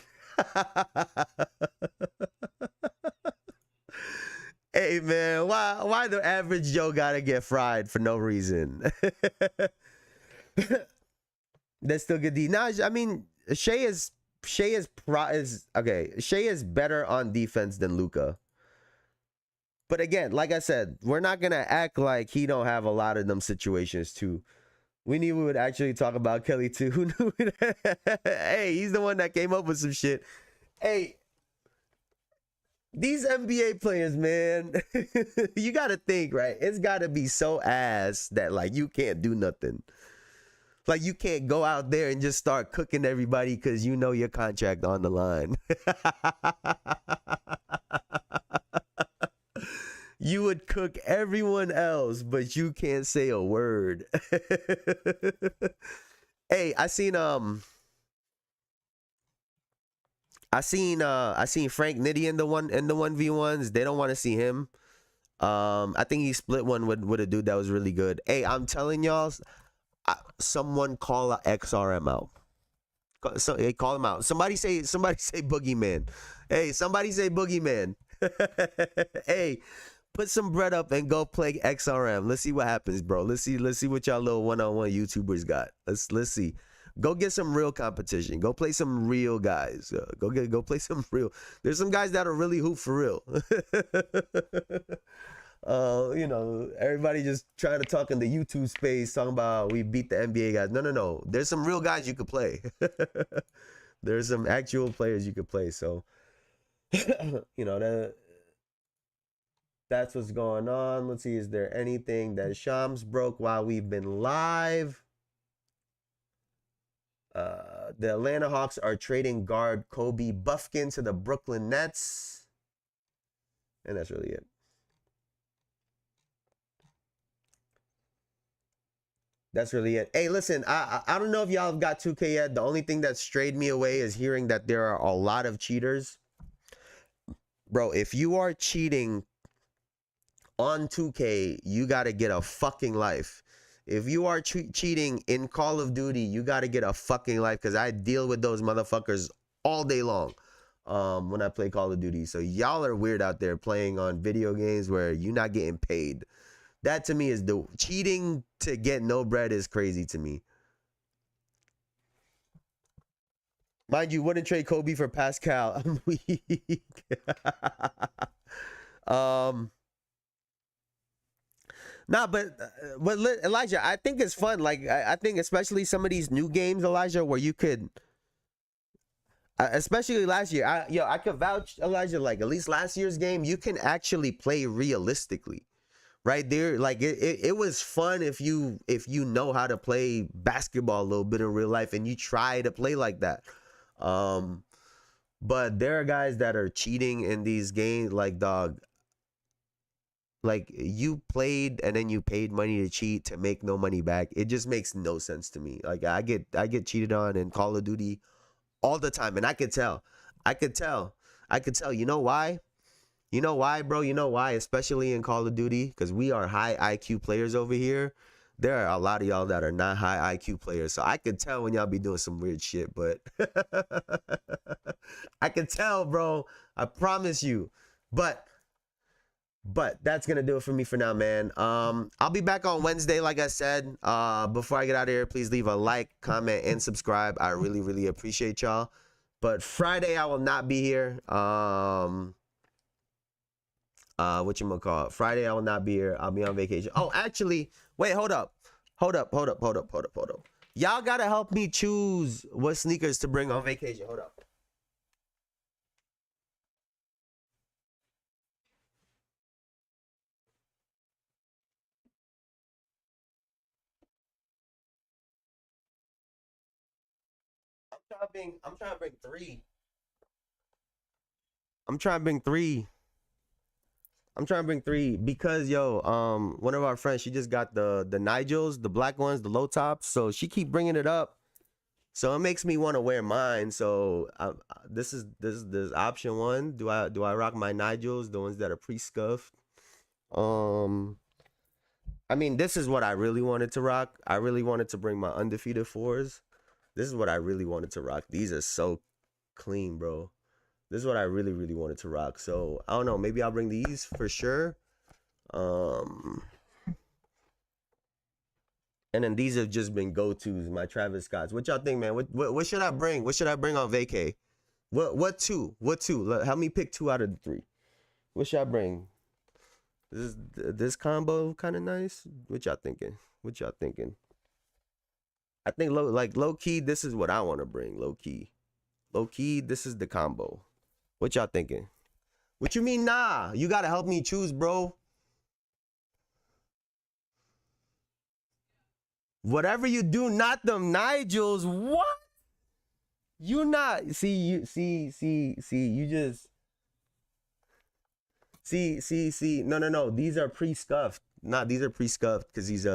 Hey man, why the average Joe gotta get fried for no reason? That's still good D. Nah, I mean Shea is okay. Shea is better on defense than Luka. But again, like I said, we're not gonna act like he don't have a lot of them situations too. We knew we would actually talk about Kelly too. Who knew? Hey, he's the one that came up with some shit. Hey, these NBA players, man, you gotta think, right? It's gotta be so ass that like you can't do nothing. Like you can't go out there and just start cooking everybody because you know your contract on the line. You would cook everyone else, but you can't say a word. Hey, I seen Frank Nitty in the 1v1s. They don't want to see him. I think he split one with a dude that was really good. Hey, I'm telling y'all, someone call XRM out. So hey, call him out. Somebody say Boogeyman. Hey, somebody say Boogeyman. Hey, put some bread up and go play XRM. Let's see what happens, bro. Let's see what y'all little one-on-one YouTubers got. Let's see. Go get some real competition. Go play some real guys. Go play some real. There's some guys that are really hoop for real. You know, everybody just trying to talk in the YouTube space, talking about we beat the NBA guys. No. There's some real guys you could play. There's some actual players you could play. So, you know, that's what's going on. Let's see, is there anything that Shams broke while we've been live? The Atlanta Hawks are trading guard Kobe Buffkin to the Brooklyn Nets. And that's really it. That's really it. Hey, listen, I don't know if y'all have got 2K yet. The only thing that strayed me away is hearing that there are a lot of cheaters. Bro, if you are cheating on 2K, you got to get a fucking life. If you are cheating in Call of Duty, you got to get a fucking life, because I deal with those motherfuckers all day long when I play Call of Duty. So y'all are weird out there playing on video games where you're not getting paid. That to me is the cheating to get no bread is crazy to me. Mind you, wouldn't trade Kobe for Pascal. I'm weak. Nah, but Elijah, I think it's fun. Like I think especially some of these new games, Elijah, where you could, especially last year. I could vouch, Elijah. Like at least last year's game, you can actually play realistically. Right there, like it was fun if you know how to play basketball a little bit in real life and you try to play like that. But there are guys that are cheating in these games, like dog. Like you played and then you paid money to cheat to make no money back. It just makes no sense to me. Like I get cheated on in Call of Duty all the time, and I could tell. You know why? You know why, bro? You know why? Especially in Call of Duty, because we are high IQ players over here. There are a lot of y'all that are not high IQ players. So I could tell when y'all be doing some weird shit, but I can tell, bro. I promise you. But that's going to do it for me for now, man. I'll be back on Wednesday, like I said. Before I get out of here, please leave a like, comment, and subscribe. I really, really appreciate y'all. But Friday, I will not be here. Whatchamacallit? Friday, I will not be here. I'll be on vacation. Oh, actually, wait, hold up. Y'all gotta help me choose what sneakers to bring on vacation. Hold up. I'm trying to bring three. I'm trying to bring three because one of our friends, she just got the Nigels, the black ones, the low tops. So she keep bringing it up. So it makes me want to wear mine. So this is option one. Do I rock my Nigels, the ones that are pre-scuffed? I mean, this is what I really wanted to rock. I really wanted to bring my undefeated 4s. This is what I really wanted to rock. These are so clean, bro. This is what I really, really wanted to rock. So, I don't know. Maybe I'll bring these for sure. And then these have just been go-tos, my Travis Scotts. What y'all think, man? What should I bring? What should I bring on vacay? What two? Help me pick 2 out of the 3. What should I bring? This combo kind of nice. What y'all thinking? I think low key, this is what I want to bring. Low key, this is the combo. What y'all thinking? What you mean, nah? You gotta help me choose, bro. Whatever you do, not them Nigels. What? You not you just see. No. These are pre-scuffed. These are pre-scuffed because he's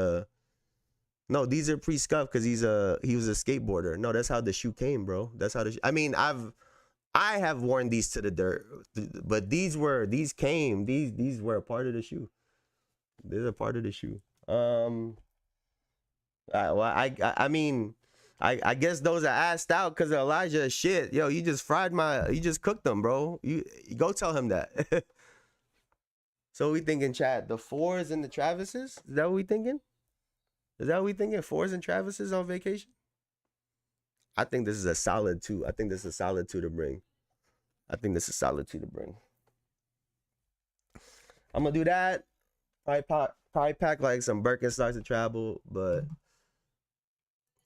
No, these are pre-scuffed because he was a skateboarder. No, that's how the shoe came, bro. That's how I mean, I have worn these to the dirt, but these were a part of the shoe. These are part of the shoe. I mean, I guess those are assed out because of Elijah shit. Yo, you just cooked them, bro. You go tell him that. So we thinking, Chad, the 4s and the Travises? Is that what we thinking? 4s and Travises on vacation? I think this is a solid 2. I think this is a solid 2 to bring. I'm gonna do that. Probably pack like some Birkenstocks to travel, but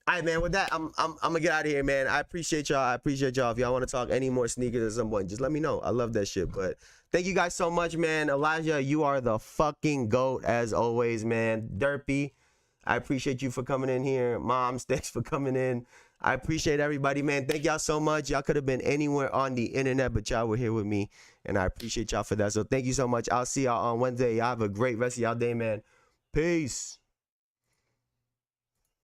all right, man. With that, I'm gonna get out of here, man. I appreciate y'all. If y'all want to talk any more sneakers at some point, just let me know. I love that shit. But thank you guys so much, man. Elijah, you are the fucking GOAT as always, man. Derpy, I appreciate you for coming in here. Moms, thanks for coming in. I appreciate everybody, man. Thank y'all so much. Y'all could have been anywhere on the internet, but y'all were here with me, and I appreciate y'all for that. So thank you so much. I'll see y'all on Wednesday. Y'all have a great rest of y'all day, man. Peace.